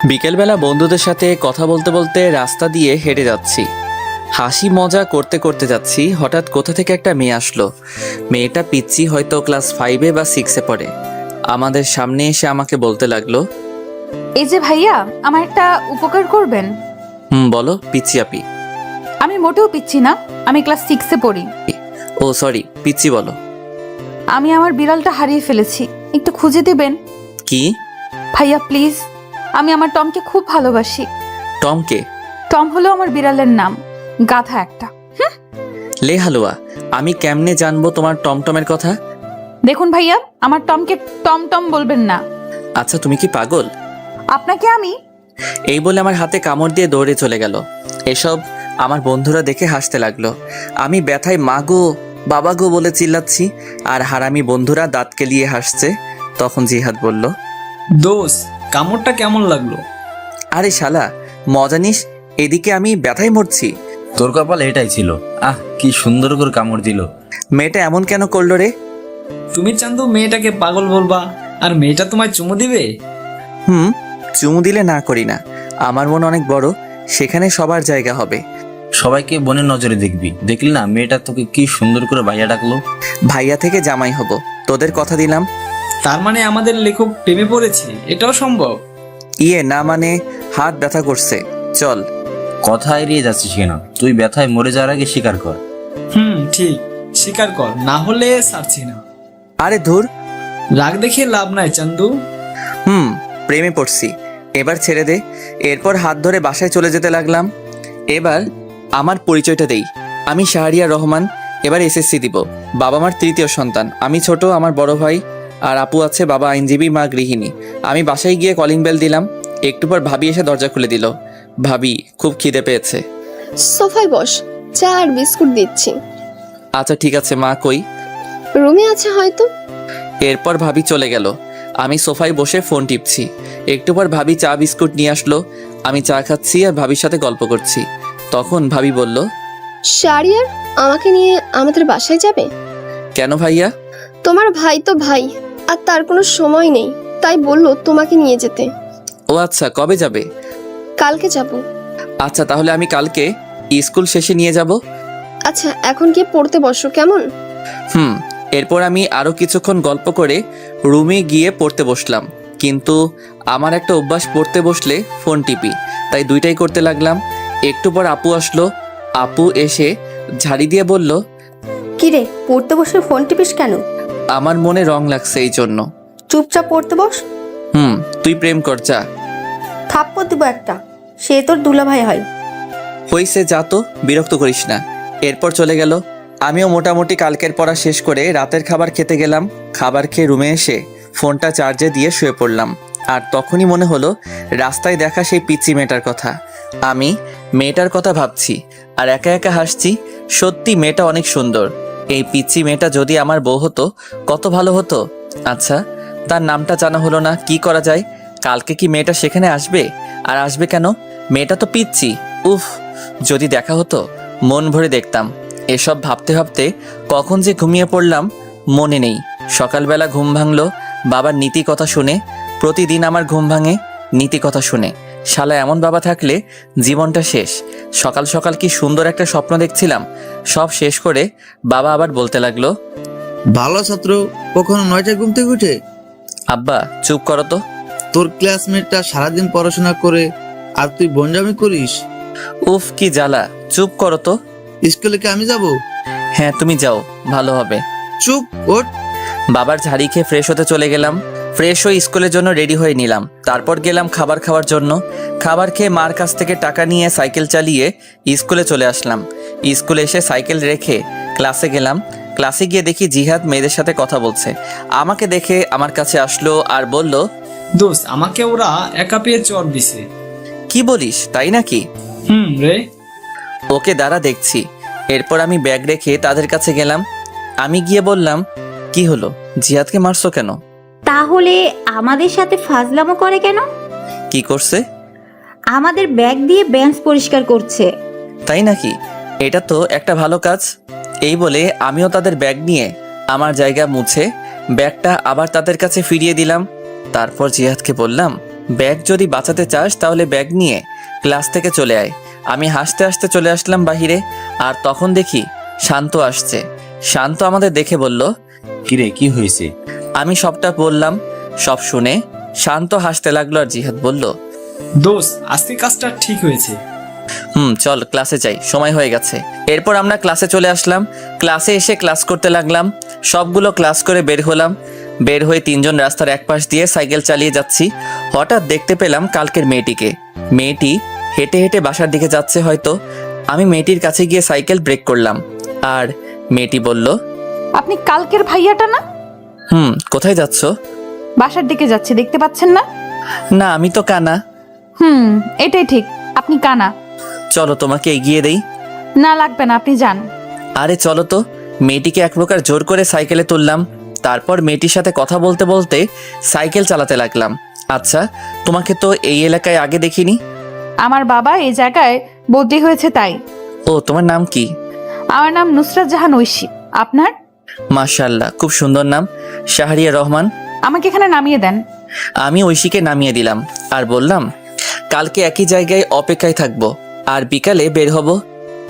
বিকেলবেলা বন্ধুদের সাথে কথা বলতে বলতে রাস্তা দিয়ে হেঁটে যাচ্ছি। হাসি মজা করতে করতে যাচ্ছি, হঠাৎ কোথা থেকে একটা মেয়ে আসলো। মেয়েটা পিচ্ছি, হয়তো ক্লাস 5-এ বা 6-এ পড়ে। আমাদের সামনে এসে আমাকে বলতে লাগলো, এই যে ভাইয়া, আমার একটা উপকার করবেন। বলো পিচ্ছি আপি। আমি মোটেও পিচ্ছি না, আমি ক্লাস 6-এ পড়ি। ও সরি, পিচ্ছি বলো। আমি আমার বিড়ালটা হারিয়ে ফেলেছি, একটু খুঁজে দিবেন? কি? ভাইয়া প্লিজ, আমি আমার টমকে খুব ভালোবাসি। টমকে? টম হলো আমার বিড়ালের নাম, গাধা একটা। লে হালুয়া, আমি কেমনে জানবো তোমার টমটমের কথা? দেখুন ভাইয়া, আমার টমকে টমটম বলবেন না। আচ্ছা তুমি কি পাগল? আপনাকে আমি এই বলে আমার হাতে কামড় দিয়ে দৌড়ে চলে গেল। এসব আমার বন্ধুরা দেখে হাসতে লাগলো। আমি ব্যথায় মা গো বাবা গো বলে চিল্লাচ্ছি, আর হারামি বন্ধুরা দাঁত কেলিয়ে হাসছে। তখন জিহাদ বলল, দোষ, কামড়টা কেমন লাগলো? আরে শালা মজা নিস, এদিকে আমি ব্যথায় মরছি। তোর কপাল এটাই ছিল। কি সুন্দর করে কামড় দিল। মেয়েটা এমন কেন করলো রে? তুমি চান্দু মেয়েটাকে পাগল বলবা, আর মেয়েটা তোমায় চুমু দিবে? চুমু দিলে না করি না, আমার মন অনেক বড়, সেখানে সবার জায়গা হবে। সবাইকে বোনের নজরে দেখবি। দেখলি না মেয়েটা তোকে কি সুন্দর করে ভাইয়া ডাকলো। ভাইয়া থেকে জামাই হব, তোদের কথা দিলাম। তার মানে আমাদের লেখক প্রেমে পড়েছে, এটাও সম্ভব? ইয়ে না মানে হাত ব্যথা করছে, চল। কথা এড়িয়ে যাচ্ছিস কেন? তুই ব্যথায় মরে যাওয়ার আগে স্বীকার কর। ঠিক, স্বীকার কর, না হলে ছাড়ছি না। আরে ধুর, রাগ দেখিয়ে লাভ নাই চান্দু। প্রেমে পড়ছি, এবার ছেড়ে দে। এরপর হাত ধরে বাসায় চলে যেতে লাগলাম। এবার আমার পরিচয়টা দেই, আমি শাহরিয়ার রহমান, এবার এসএসসি দিব। বাবা মার তৃতীয় সন্তান, আমি ছোট, আমার বড় ভাই আর আপু আছে, বাবা আইনজীবী, মা গৃহিণী। আমি বাসায় গিয়ে কলিং বেল দিলাম, একটু পর ভাবি এসে দরজা খুলে দিল। ভাবি, খুব খিদে পেয়েছে। সোফায় বস, চা আর বিস্কুট দিচ্ছি। আচ্ছা ঠিক আছে মা, কই? রুমে আছে হয়তো। এরপর ভাবি চলে গেল, আমি সোফায় বসে ফোন টিপছি। একটু পর ভাবি চা বিস্কুট নিয়ে আসলো, আমি চা খাচ্ছি আর ভাবির সাথে গল্প করছি। তখন ভাবি বলল, শারিয়ার, আমাকে নিয়ে আমাদের বাসায় যাবে? কেন ভাইয়া? তোমার ভাই তো ভাই, আর তার কোনো সময় নেই, তাই বললো তোমাকে নিয়ে যেতে। ও আচ্ছা, কবে যাবে? কালকে যাব। আচ্ছা তাহলে আমি কালকে স্কুল শেষে নিয়ে যাব। আচ্ছা, এখন গিয়ে পড়তে বসো কেমন? এরপর আমি আরো কিছুক্ষণ গল্প করে রুমে গিয়ে পড়তে বসলাম। কিন্তু আমার একটা অভ্যাস, পড়তে বসলে ফোন টিপি, তাই দুইটাই করতে লাগলাম। একটু পর আপু আসলো, আপু এসে ঝাড়ি দিয়ে বলল, কিরে, পড়তে বসে ফোন টিপিস কেন? আমার মনে রং লাগছে এই জন্য। চুপচাপ পড়তে বস। তুই প্রেম কর যা। থাপ্পড় দিব একটা, সে তোর দুলাভাই হয়। হইছে, যা তো, বিরক্ত করিস না। এরপর চলে গেল। আমিও মোটামুটি কালকের পড়া শেষ করে রাতের খাবার খেতে গেলাম। খাবার খেয়ে রুমে এসে ফোনটা চার্জে দিয়ে শুয়ে পড়লাম। আর তখনই মনে হলো রাস্তায় দেখা সেই পিচ্চি মেয়েটার কথা। আমি মেয়েটার কথা ভাবছি আর একা একা হাসছি। সত্যি মেয়েটা অনেক সুন্দর। এই পিচ্চি মেয়েটা যদি আমার বউ হতো কত ভালো হতো। আচ্ছা, তার নামটা জানা হলো না, কি করা যায়? কালকে কি মেয়েটা সেখানে আসবে? আর আসবে কেন? মেয়েটা তো পিচ্চি। উফ, যদি দেখা হতো মন ভরে দেখতাম। এসব ভাবতে ভাবতে কখন যে ঘুমিয়ে পড়লাম মনে নেই। সকালবেলা ঘুম ভাঙলো বাবার নীতি কথা শুনে। প্রতিদিন আমার ঘুম ভাঙে নীতি কথা শুনে। শালা এমন বাবা থাকলে জীবনটা শেষ। সকাল সকাল কি সুন্দর একটা স্বপ্ন দেখছিলাম, সব শেষ করে বাবা আবার বলতে লাগলো, ভালো ছাত্র কখনো 9টায় ঘুম থেকে উঠে? আব্বা চুপ করো তো। তোর ক্লাসমেটটা সারাদিন পড়াশোনা করে আর তুই বনজামি করিস। উফ কি জ্বালা, চুপ করো তো। স্কুলে কি আমি যাব? হ্যাঁ তুমি যাও, ভালো হবে। চুপ, ওঠ। বাবার ঝাড়ি খেয়ে ফ্রেশ হতে চলে গেলাম। ফ্রেশ হয়ে স্কুলের জন্য রেডি হয়ে নিলাম। তারপর গেলাম খাবার খাওয়ার জন্য। খাবার খেয়ে মার কাছ থেকে টাকা নিয়ে সাইকেল চালিয়ে স্কুলে চলে আসলাম। স্কুলে এসে সাইকেল রেখে ক্লাসে গেলাম। ক্লাসে গিয়ে দেখি জিহাদ মেয়েদের সাথে কথা বলছে। আমাকে দেখে আমার কাছে আসলো আর বলল, দোষ, আমাকে ওরা একা পেয়ে চর দিছে। কি বলিস, তাই নাকি? রে। ওকে দাঁড়া দেখছি। এরপর আমি ব্যাগ রেখে তাদের কাছে গেলাম। আমি গিয়ে বললাম, কি হলো, জিহাদকে মারছো কেন? তাহলে আমাদের সাথে ফাজলামো করে কেন? কি করছে? আমাদের ব্যাগ দিয়ে বেঞ্চ পরিষ্কার করছে। তাই নাকি? এটা তো একটা ভালো কাজ। এই বলে আমিও তাদের ব্যাগ নিয়ে আমার জায়গা মুছে ব্যাগটা আবার তাদের কাছে ফিরিয়ে দিলাম। তারপর জিহাদকে বললাম, ব্যাগ যদি বাঁচাতে চাস তাহলে ব্যাগ নিয়ে ক্লাস থেকে চলে আয়। আমি হাসতে হাসতে চলে আসলাম বাহিরে, আর তখন দেখি শান্ত আসছে। শান্ত আমাদের দেখে বলল, কিরে কি হয়েছে? আমি সবটা বললাম। সব শুনে শান্ত হাসতে লাগলো, আর জিহাদ বলল, দোস্ত আজকে কাজটা ঠিক হয়েছে। চল ক্লাসে যাই, সময় হয়ে গেছে। এরপর আমরা ক্লাসে চলে আসলাম। ক্লাসে এসে ক্লাস করতে লাগলাম। সবগুলো ক্লাস করে বের হলাম। বের হয়ে তিনজন রাস্তার এক পাশ দিয়ে সাইকেল চালিয়ে যাচ্ছি। হঠাৎ দেখতে পেলাম কালকের মেয়েটিকে। মেয়েটি হেঁটে হেঁটে বাসার দিকে যাচ্ছে হয়তো। আমি মেয়েটির কাছে গিয়ে সাইকেল ব্রেক করলাম, আর মেয়েটি বলল, আপনি কালকের ভাইয়াটা না? কোথায় যাচ্ছ? বাসার দিকে যাচ্ছি, দেখতে পাচ্ছেন না? না, আমি তো কানা। এটাই ঠিক, আপনি কানা। চলো তোমাকে এগিয়ে দেই। না লাগবে না, আপনি যান। আরে চলো তো। মেয়েটিকে এক প্রকার জোর করে সাইকেলে তুললাম। তারপর মেয়েটির সাথে কথা বলতে বলতে সাইকেল চালাতে লাগলাম। আচ্ছা, তোমাকে তো এই এলাকায় আগে দেখিনি। আমার বাবা এই জায়গায় বদলি হয়েছে তাই। ও, তোমার নাম কি? আমার নাম নুসরাত জাহান ঐশী। আপনার? মাশাআল্লাহ, খুব সুন্দর নাম, শাহরিয়া রহমান। আমাকে এখানে নামিয়ে দেন। আমি ঐশীকে নামিয়ে দিলাম আর বললাম, কালকে একই জায়গায় অপেক্ষায় থাকবো, আর বিকালে বের হব।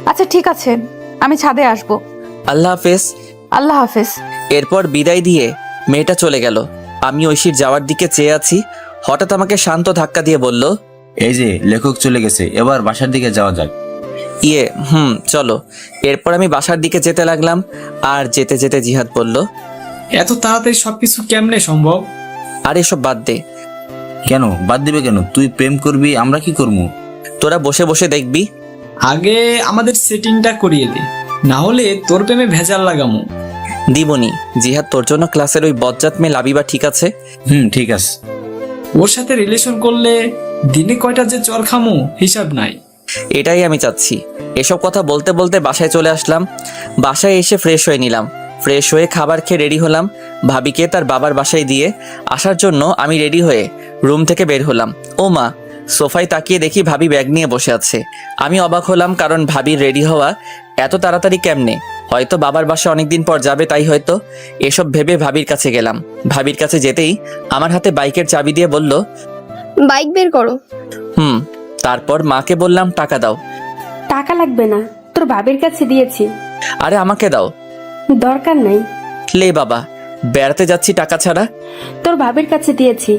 আচ্ছা ঠিক আছে, আমি ছাদে আসবো। আল্লাহ হাফেজ। আল্লাহ হাফেজ। এরপর বিদায় দিয়ে মেয়েটা চলে গেল। আমি ঐশীর যাওয়ার দিকে চেয়ে আছি। হঠাৎ আমাকে শান্ত ধাক্কা দিয়ে বলল, এই যে লেখক চলে গেছে, এবার বাসার দিকে যাওয়া যাক। চলো। এরপর আমি বাসার দিকে যেতে লাগলাম, আর যেতে যেতে জিহাদ বলল, এত তাড়াতাড়ি সবকিছু কেমনে সম্ভব? আর এসব বাদ দে। কেন বাদ দিবে কেন? তুই প্রেম করবি, আমরা কি করবো? তোরা বসে বসে দেখবি। আগে আমাদের সেটিংটা করিয়ে দে, না হলে তোর প্রেমে ভেজাল লাগামু। দিবনি। জিহাদ, তোর জন্য ক্লাসের ওই বজ্জাত মেয়ে লাবিবা ঠিক আছে? ঠিক আছে। ওর সাথে রিলেশন করলে দিনে কয়টা যে চর খামু হিসাব নাই। এটাই আমি চাচ্ছি। এসব কথা বলতে বলতে বাসায় চলে আসলাম। বাসায় এসে ফ্রেশ হয়ে নিলাম। ফ্রেশ হয়ে খাবার খেয়ে রেডি হলাম। ভাবিকে তার বাবার বাসায় দিয়ে আসার জন্য আমি রেডি হয়ে রুম থেকে বের হলাম। ও মা, সোফায় তাকিয়ে দেখি ভাবি ব্যাগ নিয়ে বসে আছে। আমি অবাক হলাম, কারণ ভাবির রেডি হওয়া এত তাড়াতাড়ি কেমনে? হয়তো বাবার বাসায় অনেকদিন পর যাবে, তাই হয়তো। এসব ভেবে ভাবির কাছে গেলাম। ভাবির কাছে যেতেই আমার হাতে বাইকের চাবি দিয়ে বলল, বাইক বের করো। তারপর মাকে বললাম, টাকা দাও। টাকা লাগবে না, তোর বাবার কাছে দিয়েছি। আরে আমাকে দাও। দরকার নাই। লে বাবা, বেড়াতে যাচ্ছি টাকা ছাড়া। তোর বাবার কাছে দিয়েছি।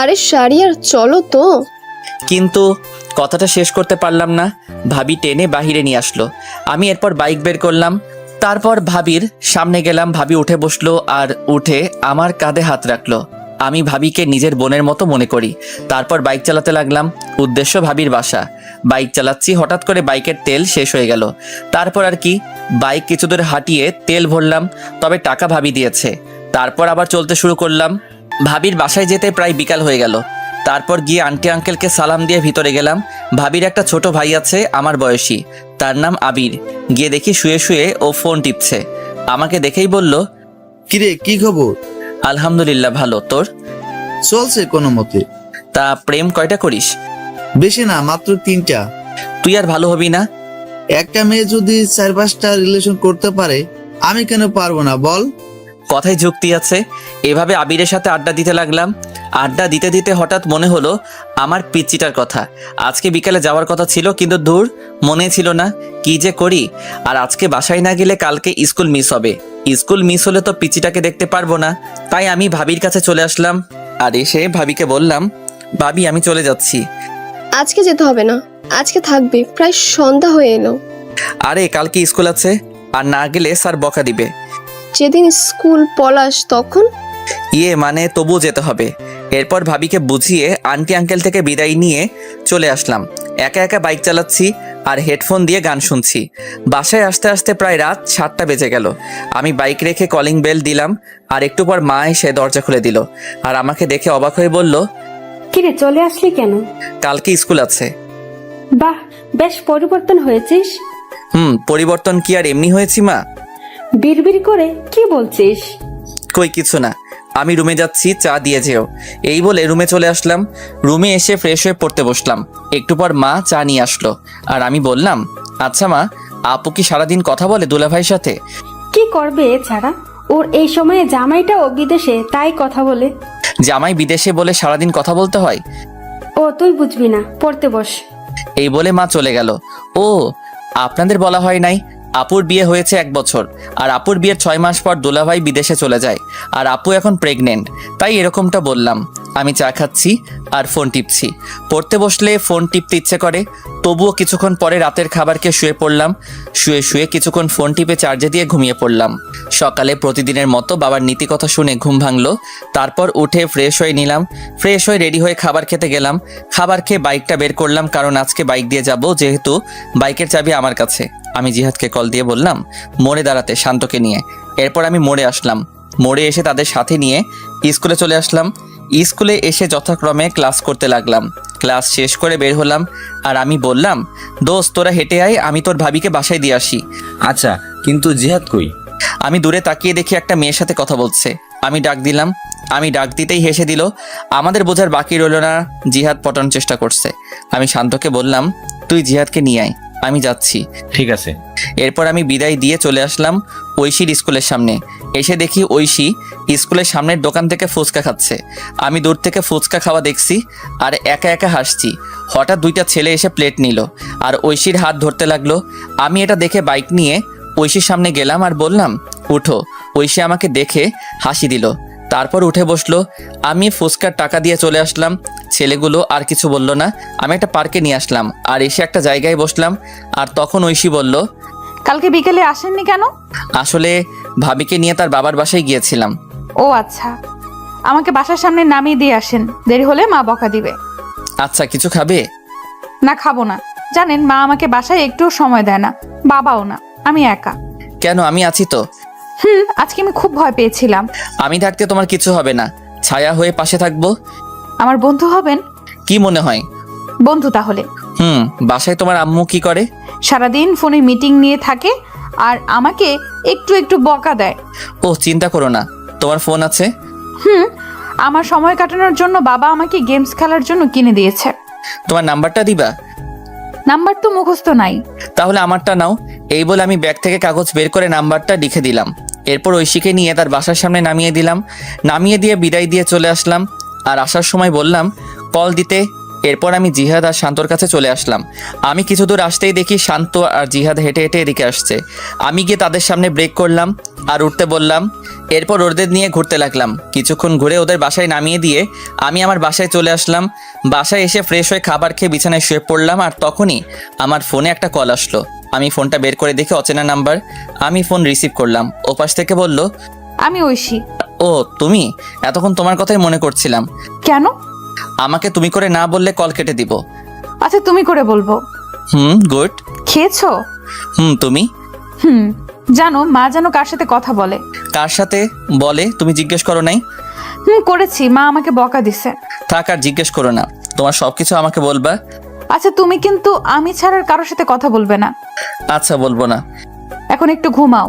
আরে শারিয়ার, চলো তো। কিন্তু কথাটা শেষ করতে পারলাম না। ভাবি টেনে বাহিরে নিয়ে আসলো। আমি এরপর বাইক বের করলাম। তারপর ভাবির সামনে গেলাম। ভাবি উঠে বসলো, আর উঠে আমার কাঁধে হাত রাখলো। আমি ভাবিকে নিজের বোনের মতো মনে করি। তারপর বাইক চালাতে লাগলাম। উদ্দেশ্য ভাবির বাসা। বাইক চালাচ্ছি, হঠাৎ করে বাইকের তেল শেষ হয়ে গেল। তারপর আর কি, বাইক কিছু দূর হাঁটিয়ে তেল ভরলাম, তবে টাকা ভাবি দিয়েছে। তারপর আবার চলতে শুরু করলাম। ভাবির বাসায় যেতে প্রায় বিকাল হয়ে গেল। তারপর গিয়ে আন্টি আঙ্কেলকে সালাম দিয়ে ভিতরে গেলাম। ভাবির একটা ছোট ভাই আছে আমার বয়সী, তার নাম আবির। গিয়ে দেখি শুয়ে শুয়ে ও ফোন টিপছে। আমাকে দেখেই বলল, কিরে কি খবর? আলহামদুলিল্লাহ, ভালো। তোর? চলছে কোনো মতে। তা প্রেম কয়টা করিস? বেশি না, মাত্র 3টা। তুই আর ভালো হবি না? একটা মেয়ে যদি 4-5টা রিলেশন করতে পারে, আমি কেন পারবো না বল? কথায় যুক্তি আছে। এভাবে আবিরের সাথে আড্ডা দিতে লাগলাম। আড্ডা দিতে দিতে হঠাৎ মনে হলো আমার পিচ্চিটার কথা। আজকে বিকালে যাওয়ার কথা ছিল, কিন্তু দূর, মনে ছিল না। কি যে করি। আর আজকে বাসায় না গেলে কালকে স্কুল মিস হবে। স্কুল মিস হলে তো পিচ্চিটাকে দেখতে পারবো না। তাই আমি ভাবির কাছে চলে আসলাম, আর এসে ভাবিকে বললাম, ভাবি আমি চলে যাচ্ছি। আজকে যেতে হবে না, আজকে থাকবে, প্রায় সন্ধ্যা হয়ে এলো। আরে কালকে স্কুল আছে, আর না গেলে স্যার বকা দিবে। যেদিন স্কুল পলাশ তখন? মানে তবুও যেতে হবে। এরপর ভাবিকে বুঝিয়ে আন্টি আঙ্কেল থেকে বিদায় নিয়ে চলে আসলাম। একা একা বাইক চালাচ্ছি আর হেডফোন দিয়ে গান শুনছি। বাসায় আসতে আসতে প্রায় রাত 7টা বেজে গেল। আমি বাইক রেখে কলিং বেল দিলাম, আর একটু পর মা এসে দরজা খুলে দিল, আর আমাকে দেখে অবাক হয়ে বলল, কিরে চলে আসলি কেন? কালকে স্কুল আছে। বাহ, বেশ পরিবর্তন হয়েছিস। পরিবর্তন কি আর এমনি হয়েছি মা? বিড়বিড় করে কি বলছিস? কই কিছু না, আমি রুমে যাচ্ছি, চা দিয়ে যেও। এই বলে রুমে চলে আসলাম। রুমে এসে ফ্রেশ হয়ে পড়তে বসলাম। একটু পর মা চা নিয়ে আসলো, আর আমি বললাম, আচ্ছা মা, আপু কি সারাদিন কথা বলে দুলাভাইয়ের সাথে? কি করবে এছাড়া? ওর এই সময়ে জামাইটাও বিদেশে, তাই কথা বলে। জামাই বিদেশে বলে সারাদিন কথা বলতে হয়। ও তুই বুঝবি না, পড়তে বস। এই বলে মা চলে গেল। ও, আপনাদের বলা হয় নাই, আপুর বিয়ে হয়েছে 1 বছর, আর আপুর বিয়ের 6 মাস পর দুলাভাই বিদেশে চলে যায়, আর আপু এখন প্রেগনেন্ট, তাই এরকমটা বললাম। আমি চা খাচ্ছি আর ফোন টিপছি। পড়তে বসলে ফোন টিপতে ইচ্ছে করে, তবুও কিছুক্ষণ পরে রাতের খাবার খেয়ে শুয়ে পড়লাম। শুয়ে শুয়ে কিছুক্ষণ ফোন টিপে চার্জে দিয়ে ঘুমিয়ে পড়লাম। সকালে প্রতিদিনের মতো বাবার নীতি কথা শুনে ঘুম ভাঙলো। তারপর উঠে ফ্রেশ হয়ে নিলাম। ফ্রেশ হয়ে রেডি হয়ে খাবার খেতে গেলাম। খাবার খেয়ে বাইকটা বের করলাম, কারণ আজকে বাইক দিয়ে যাব, যেহেতু বাইকের চাবি আমার কাছে। আমি জিহাদকে কল দিয়ে বললাম মোড়ে দাঁড়াতে, শান্তকে নিয়ে। এরপর আমি মোড়ে আসলাম। মোড়ে এসে তাদের সাথে নিয়ে স্কুলে চলে আসলাম। স্কুলে এসে যথাক্রমে ক্লাস করতে লাগলাম। ক্লাস শেষ করে বের হলাম, আর আমি বললাম দোস্ত তোরা হেঁটে আয়, আমি তোর ভাবিকে বাসায় দিয়ে আসি। আচ্ছা, কিন্তু জিহাদ কই? আমি দূরে তাকিয়ে দেখি একটা মেয়ের সাথে কথা বলছে। আমি ডাক দিলাম। আমি ডাক দিতেই হেসে দিল। আমাদের বোঝার বাকি রইল না, জিহাদ পটানোর চেষ্টা করছে। আমি শান্তকে বললাম তুই জিহাদকে নিয়ে আয়, আমি যাচ্ছি। ঠিক আছে। এরপর আমি বিদায় দিয়ে চলে আসলাম ঐশীর স্কুলের সামনে। এসে দেখি ঐশী স্কুলের সামনের দোকান থেকে ফুচকা খাচ্ছে। আমি দূর থেকে ফুচকা খাওয়া দেখছি আর একা একা হাসছি। হঠাৎ 2টা ছেলে এসে প্লেট নিল আর ঐশীর হাত ধরতে লাগলো। আমি এটা দেখে বাইক নিয়ে ঐশীর সামনে গেলাম আর বললাম উঠো। ঐশী আমাকে দেখে হাসি দিল, তারপর উঠে বসলো। আমি ফুচকার টাকা দিয়ে চলে আসলাম। ছেলেগুলো আর কিছু বলল না। আমি একটা পার্কে নিয়ে আসলাম আর এসে একটা জায়গায় বসলাম। আর তখন ঐশী বলল কালকে বিকেলে আসেননি কেন? আসলে ভাবিকে নিয়ে তার বাবার বাসায় গিয়েছিলাম। ও আচ্ছা, আমাকে বাসার সামনে নামিয়ে দিয়ে আসেন, দেরি হলে মা বকা দিবে। আচ্ছা, কিছু খাবে? না, খাবো না। জানেন মা আমাকে বাসায় একটুও সময় দেয় না, বাবাও না, আমি একা। কেন, আমি আছি তো। আজকে আমি খুব ভয় পেয়েছিলাম। আমি থাকতে তোমার কিছু হবে না, ছায়া হয়ে পাশে থাকবো। আমার বন্ধু হবেন? কি মনে হয়? বন্ধু তাহলে। বাসায় তোমার আম্মু কি করে? সারাদিন ফোনে মিটিং নিয়ে থাকে আর আমাকে একটু একটু বকা দেয়। ও, চিন্তা করো না, তোমার ফোন আছে। আমার সময় কাটানোর জন্য বাবা আমাকে গেমস খেলার জন্য কিনে দিয়েছে। তোমার নাম্বারটা দিবা? নাম্বার তো মুখস্থ নাই। তাহলে আমারটা নাও। এই বলে আমি ব্যাগ থেকে কাগজ বের করে নাম্বারটা লিখে দিলাম। এরপর ঐশীকে নিয়ে তার বাসার সামনে নামিয়ে দিলাম। নামিয়ে দিয়ে বিদায় দিয়ে চলে আসলাম। আর আসার সময় বললাম কল দিতে। এরপর আমি জিহাদ আর শান্তর কাছে চলে আসলাম। আমি কিছু দূর আসতেই দেখি শান্ত আর জিহাদ হেঁটে হেঁটে এদিকে আসছে। আমি গিয়ে তাদের সামনে ব্রেক করলাম আর উঠতে বললাম। এরপর ওদের নিয়ে ঘুরতে লাগলাম। কিছুক্ষণ ঘুরে ওদের বাসায় নামিয়ে দিয়ে আমি আমার বাসায় চলে আসলাম। বাসায় এসে ফ্রেশ হয়ে খাবার খেয়ে বিছানায় শুয়ে পড়লাম। আর তখনই আমার ফোনে একটা কল আসলো। আমি ফোনটা বের করে দেখি অচেনা নাম্বার। আমি ফোন রিসিভ করলাম। ওপাশ থেকে বলল আমি ঐশী। ও তুমি? এতক্ষণ তোমার কথাই মনে করছিলাম। কেন? আমাকে তুমি করে না বললে কল কেটে দিব। আচ্ছা, তুমি করে বলবো। গুড। খেয়েছো? তুমি? জানো মা যেন কার সাথে কথা বলে। কার সাথে বলে তুমি জিজ্ঞেস করো নাই? করেছি, মা আমাকে বকা দিছে। থাক, আর জিজ্ঞেস করো না, তোমার সবকিছু আমাকে বলবা। আচ্ছা, তুমি কিন্তু আমি ছাড়ার কারোর সাথে কথা বলবে না। আচ্ছা, বলবো না। এখন একটু ঘুমাও।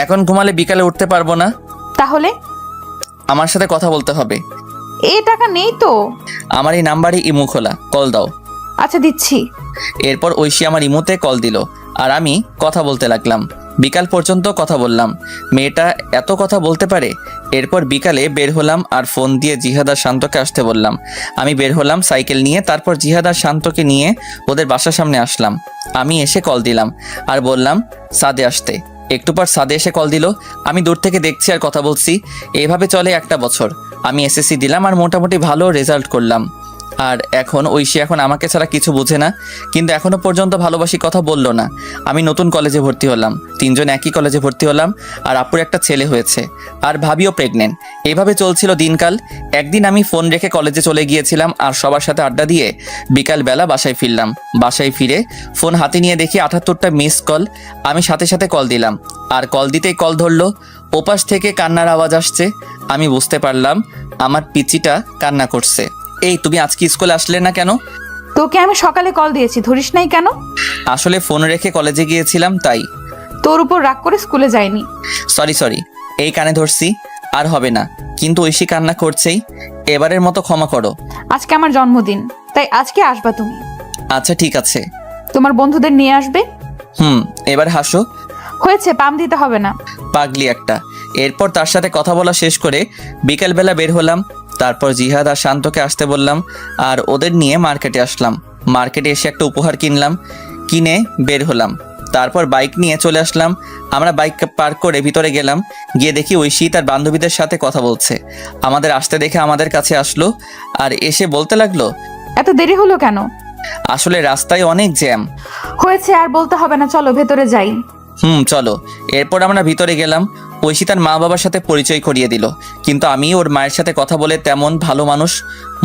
এখন ঘুমালে বিকালে উঠতে পারবো না। তাহলে? আমার সাথে কথা বলতে হবে। এই টাকা নেই তো। আমার এই নাম্বারে ইমো খোলা, কল দাও। আচ্ছা, দিচ্ছি। এরপর ঐশী আমার ইমোতে কল দিল আর আমি কথা বলতে লাগলাম। বিকাল পর্যন্ত কথা বললাম। মেয়েটা এত কথা বলতে পারে। এরপর বিকালে বের হলাম আর ফোন দিয়ে জিহাদ আর শান্তকে আসতে বললাম। আমি বের হলাম সাইকেল নিয়ে। তারপর জিহাদ আর শান্তকে নিয়ে ওদের বাসার সামনে আসলাম। আমি এসে কল দিলাম আর বললাম সাদে আসতে। একটু পর সাদে এসে কল দিল। আমি দূর থেকে দেখছি আর কথা বলছি। এভাবে চলে 1টা বছর। আমি এসএসসি দিলাম আর মোটামুটি ভালো রেজাল্ট করলাম। আর এখন ঐশী এখন আমাকে ছাড়া কিছু বোঝে না, কিন্তু এখনো পর্যন্ত ভালোবাসি কথা বললো না। আমি নতুন কলেজে ভর্তি হলাম, 3জন একই কলেজে ভর্তি হলাম। আর আপুর একটা ছেলে হয়েছে আর ভাবিও প্রেগনেন্ট। এভাবে চলছিল দিনকাল। একদিন আমি ফোন রেখে কলেজে চলে গিয়েছিলাম আর সবার সাথে আড্ডা দিয়ে বিকালবেলা বাসায় ফিরলাম। বাসায় ফিরে ফোন হাতে নিয়ে দেখি 78টা মিস কল। আমি সাথে সাথে কল দিলাম আর কল দিতেই কল ধরলো। ওপাশ থেকে কান্নার আওয়াজ আসছে। আমি বুঝতে পারলাম আমার পিচিটা কান্না করছে। এই তুমি আজকে স্কুলে আসলে না কেন? তোকে আমি সকালে কল দিয়েছি, ধরিস নাই কেন? আসলে ফোন রেখে কলেজে গিয়েছিলাম তাই। তোর উপর রাগ করে স্কুলে যাইনি। সরি, এই কানে ধরছি, আর হবে না। কিন্তু ঐশী কান্না করছেই, এবারের মতো ক্ষমা করো। আজকে আমার জন্মদিন, তাই আজকে আসবা তুমি। আচ্ছা ঠিক আছে। তোমার বন্ধুদের নিয়ে আসবে। এবার হাসো। হয়েছে, পাম দিতে হবে না। পাগলি একটা। এরপর তার সাথে কথা বলা শেষ করে বিকালবেলা বের হলাম। তারপর জিহাদ আর শান্তকে আসতে বললাম আর ওদের নিয়ে মার্কেটে আসলাম। মার্কেটে এসে একটা উপহার কিনলাম, কিনে বের হলাম। তারপর বাইক নিয়ে চলে আসলাম। আমরা বাইক পার্ক করে ভিতরে গেলাম, গিয়ে দেখি ঐশী তার বান্ধবীদের সাথে কথা বলছে। আমাদের আসতে দেখে আমাদের কাছে আসলো আর এসে বলতে লাগলো, এত দেরি হলো কেন? আসলে রাস্তায় অনেক জ্যাম। হয়েছে, আর বলতে হবে না, চলো ভেতরে যাই। চলো। এরপর আমরা ভিতরে গেলাম। ঐশী তার মা বাবার সাথে পরিচয় করিয়ে দিল, কিন্তু আমি ওর মায়ের সাথে কথা বলে তেমন ভালো মানুষ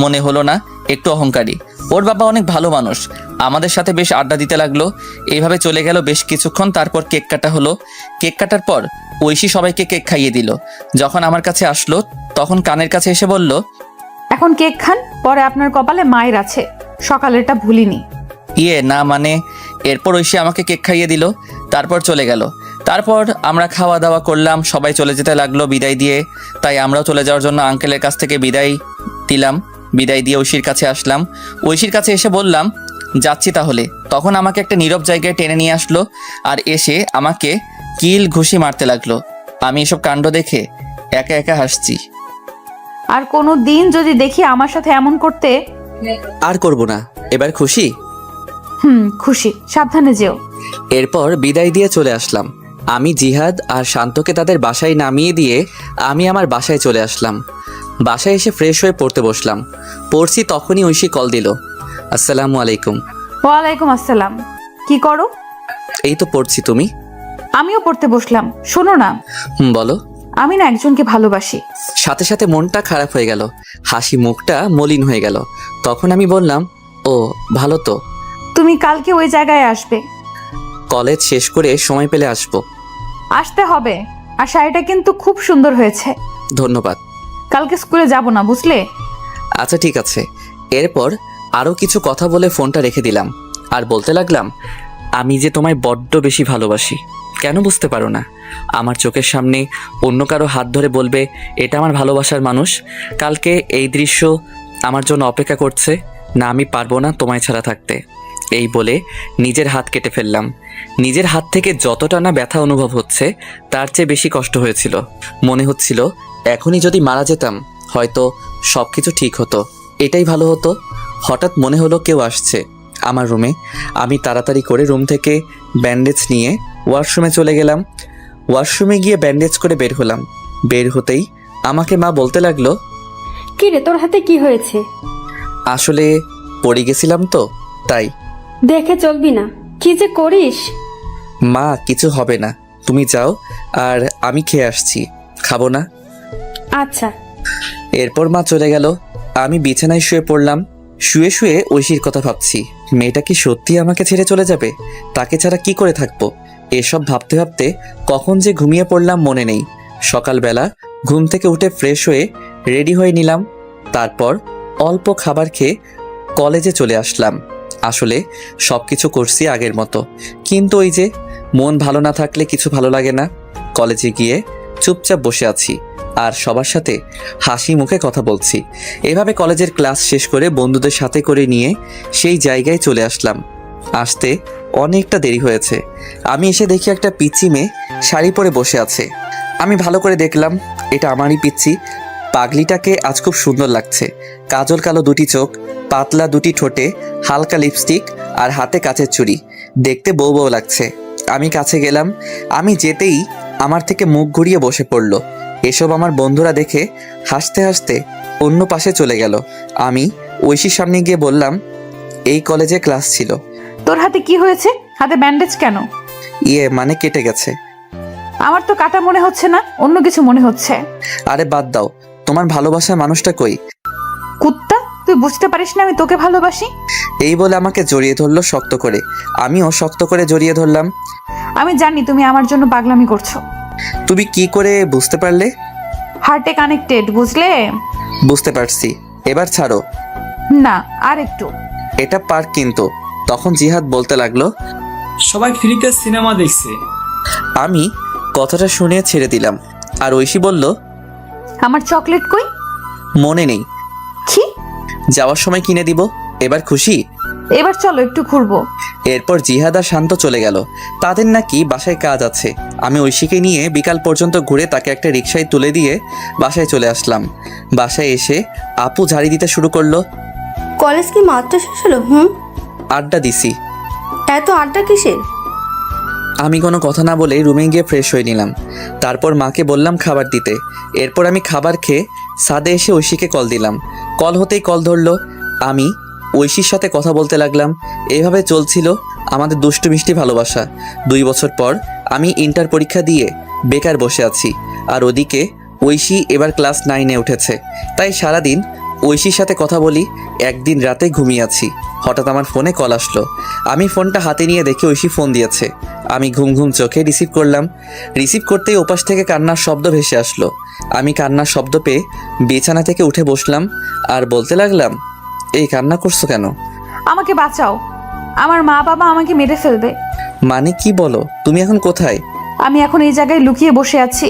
মনে হলো না, একটু অহংকারী। ওর বাবা অনেক ভালো মানুষ, আমাদের সাথে বেশ আড্ডা দিতে লাগলো। এইভাবে চলে গেল বেশ কিছুক্ষণ। তারপর কেক কাটা হলো। কেক কাটার পর ঐশী সবাইকে কেক খাইয়ে দিল। যখন আমার কাছে আসলো তখন কানের কাছে এসে বলল, এখন কেক খান, পরে আপনার কপালে মায়ের আছে, সকালেরটা ভুলিনি। না মানে। এরপর ঐশী আমাকে কেক খাইয়ে দিল, তারপর চলে গেল। তারপর আমরা খাওয়া দাওয়া করলাম, সবাই চলে যেতে লাগলো বিদায় দিয়ে। তাই আমরাও চলে যাওয়ার জন্য আঙ্কেলের কাছ থেকে বিদায় দিলাম। বিদায় দিয়ে ঐশীর কাছে আসলাম। ঐশীর কাছে এসে বললাম, যাচ্ছি তাহলে। তখন আমাকে একটা নীরব জায়গায় টেনে নিয়ে আসলো আর এসে আমাকে কিল ঘুষি মারতে লাগলো। আমি এসব কাণ্ড দেখে একা একা হাসছি। আর কোনো দিন যদি দেখি আমার সাথে এমন করতে। আর করব না, এবার খুশি? খুশি, সাবধানে যেও। এরপর বিদায় দিয়ে চলে আসলাম। আমি জিহাদ আর শান্তকে তাদের বাসায় নামিয়ে দিয়ে আমি আমার বাসায় চলে আসলাম। বাসায় এসে ফ্রেশ হয়ে পড়তে বসলাম। পড়ছি তখনই ঐশী কল দিল। আসসালামু আলাইকুম। ওয়ালাইকুম আসসালাম। কি করো? এই তো পড়ছি, তুমি? আমিও পড়তে বসলাম। শোনো না। বলো। আমি না একজনকে ভালোবাসি। সাথে সাথে মনটা খারাপ হয়ে গেল, হাসি মুখটা মলিন হয়ে গেল। তখন আমি বললাম, ও ভালো তো। তুমি কালকে ওই জায়গায় আসবে। কলেজ শেষ করে সময় পেলে আসবো। আসতে হবে। আর শাড়িটা কিন্তু খুব সুন্দর হয়েছে। ধন্যবাদ। কালকে স্কুলে যাব না, বুঝলে? আচ্ছা ঠিক আছে। এরপর আরও কিছু কথা বলে ফোনটা রেখে দিলাম আর বলতে লাগলাম, আমি যে তোমায় বড্ড বেশি ভালোবাসি, কেন বুঝতে পারো না? আমার চোখের সামনে অন্য কারো হাত ধরে বলবে এটা আমার ভালোবাসার মানুষ। কালকে এই দৃশ্য আমার জন্য অপেক্ষা করছে না, আমি পারবো না তোমায় ছাড়া থাকতে। এই বলে নিজের হাত কেটে ফেললাম। নিজের হাত থেকে যতটা না ব্যথা অনুভব হচ্ছে তার চেয়ে বেশি কষ্ট হয়েছিল। মনে হচ্ছিল এখনই যদি মারা যেতাম হয়তো সব কিছু ঠিক হতো, এটাই ভালো হতো। হঠাৎ মনে হলো কেউ আসছে আমার রুমে। আমি তাড়াতাড়ি করে রুম থেকে ব্যান্ডেজ নিয়ে ওয়াশরুমে চলে গেলাম। ওয়াশরুমে গিয়ে ব্যান্ডেজ করে বের হলাম। বের হতেই আমাকে মা বলতে লাগলো, কি রে, তোর হাতে কি হয়েছে? আসলে পড়ে গেছিলাম তো তাই। দেখে চলবি না, কি যে করিস। মা কিছু হবে না, তুমি যাও, আর আমি খেয়ে আসছি। খাবো না? আচ্ছা। এরপর মা চলে গেল। আমি বিছানায় শুয়ে পড়লাম। শুয়ে শুয়ে ঐশীর কথা ভাবছি। মেয়েটা কি সত্যি আমাকে ছেড়ে চলে যাবে? তাকে ছাড়া কি করে থাকবো? এসব ভাবতে ভাবতে কখন যে ঘুমিয়ে পড়লাম মনে নেই। সকালবেলা ঘুম থেকে উঠে ফ্রেশ হয়ে রেডি হয়ে নিলাম। তারপর অল্প খাবার খেয়ে কলেজে চলে আসলাম। আসলে সব কিছু করছি আগের মতো, কিন্তু ওই যে মন ভালো না থাকলে কিছু ভালো লাগে না। কলেজে গিয়ে চুপচাপ বসে আছি আর সবার সাথে হাসি মুখে কথা বলছি। এভাবে কলেজের ক্লাস শেষ করে বন্ধুদের সাথে করে নিয়ে সেই জায়গায় চলে আসলাম। আসতে অনেকটা দেরি হয়েছে। আমি এসে দেখি একটা পিচ্চি মেয়ে শাড়ি পরে বসে আছে। আমি ভালো করে দেখলাম এটা আমারই পিচ্চি। পাগলিটাকে আজ খুব সুন্দর লাগছে। কাজল কালো দুটি চোখ, পাতলা দুটি ঠোঁটে হালকা লিপস্টিক আর হাতে কাচের চুড়ি, দেখতে বউ বউ লাগছে। আমি কাছে গেলাম। আমি যেতেই আমার থেকে মুখ ঘুরিয়ে বসে পড়ল। এসব আমার বন্ধুরা দেখে হাসতে হাসতে অন্য পাশে চলে গেল। আমি ঐশীর সামনে গিয়ে বললাম, এই কলেজে ক্লাস ছিল। তোর হাতে কি হয়েছে? হাতে ব্যান্ডেজ কেন? মানে কেটে গেছে। আমার তো কাটা মনে হচ্ছে না, অন্য কিছু মনে হচ্ছে। আরে বাদ দাও, তোমার ভালোবাসার মানুষটা কই? কুত্তা, তুই বুঝতে পারিস না আমি তোকে ভালোবাসি? এই বলে আমাকে জড়িয়ে ধরলো শক্ত করে। আমিও শক্ত করে জড়িয়ে ধরলাম। আমি জানি তুমি আমার জন্য পাগলামি করছো। তুমি কি করে বুঝতে পারলে? হার্টে কানেক্টেড, বুঝলে? বুঝতে পারছি, এবার ছাড়ো। না, আর একটু। এটা পার্ক কিন্তু। তখন জিহাদ বলতে লাগলো, সবাই ফ্রিতে সিনেমা দেখছে। আমি কথাটা শুনে ছেড়ে দিলাম। আর ঐশী বলল, আমার চকলেট কই? মনে নেই, কি? যাওয়ার সময় কিনে দিব। এবার খুশি? এবার চলো একটু ঘুরবো। এরপর জিহাদ আর শান্ত চলে গেল। তাদের নাকি বাসায় কাজ আছে। আমি ঐশীকে নিয়ে বিকাল পর্যন্ত ঘুরে তাকে একটা রিকশায় তুলে দিয়ে বাসায় চলে আসলাম। বাসায় এসে আপু ঝাড়ি দিতে শুরু করলো। কলেজ কি মাত্র শেষ হলো? আড্ডা দিছি। এত আড্ডা কিসের? আমি কোনো কথা না বলে রুমে গিয়ে ফ্রেশ হয়ে নিলাম। তারপর মাকে বললাম খাবার দিতে। এরপর আমি খাবার খেয়ে ছাদে এসে ঐশীকে কল দিলাম। কল হতেই কল ধরলো। আমি ঐশীর সাথে কথা বলতে লাগলাম। এভাবে চলছিল আমাদের দুষ্টু মিষ্টি ভালোবাসা। 2 বছর পর আমি ইন্টার পরীক্ষা দিয়ে বেকার বসে আছি, আর ওদিকে ঐশী এবার ক্লাস 9-এ উঠেছে। তাই সারাদিন ঐশীর সাথে কথা বলি। একদিন রাতে ঘুমিয়ে আছি, হঠাৎ আমার ফোনে কল আসলো। আমি ফোনটা হাতে নিয়ে দেখে ঐশী ফোন দিয়েছে। আমি ঘুম ঘুম চোখে রিসিভ করলাম। রিসিভ করতেই ওপাশ থেকে কান্নার শব্দ ভেসে আসলো। আমি কান্নার শব্দ পেয়ে বিছানা থেকে উঠে বসলাম আর বলতে লাগলাম, এই কান্না করছো কেন? আমাকে বাঁচাও, আমার মা বাবা আমাকে মেরে ফেলবে। মানে কি বলো? তুমি এখন কোথায়? আমি এখন এই জায়গায় লুকিয়ে বসে আছি,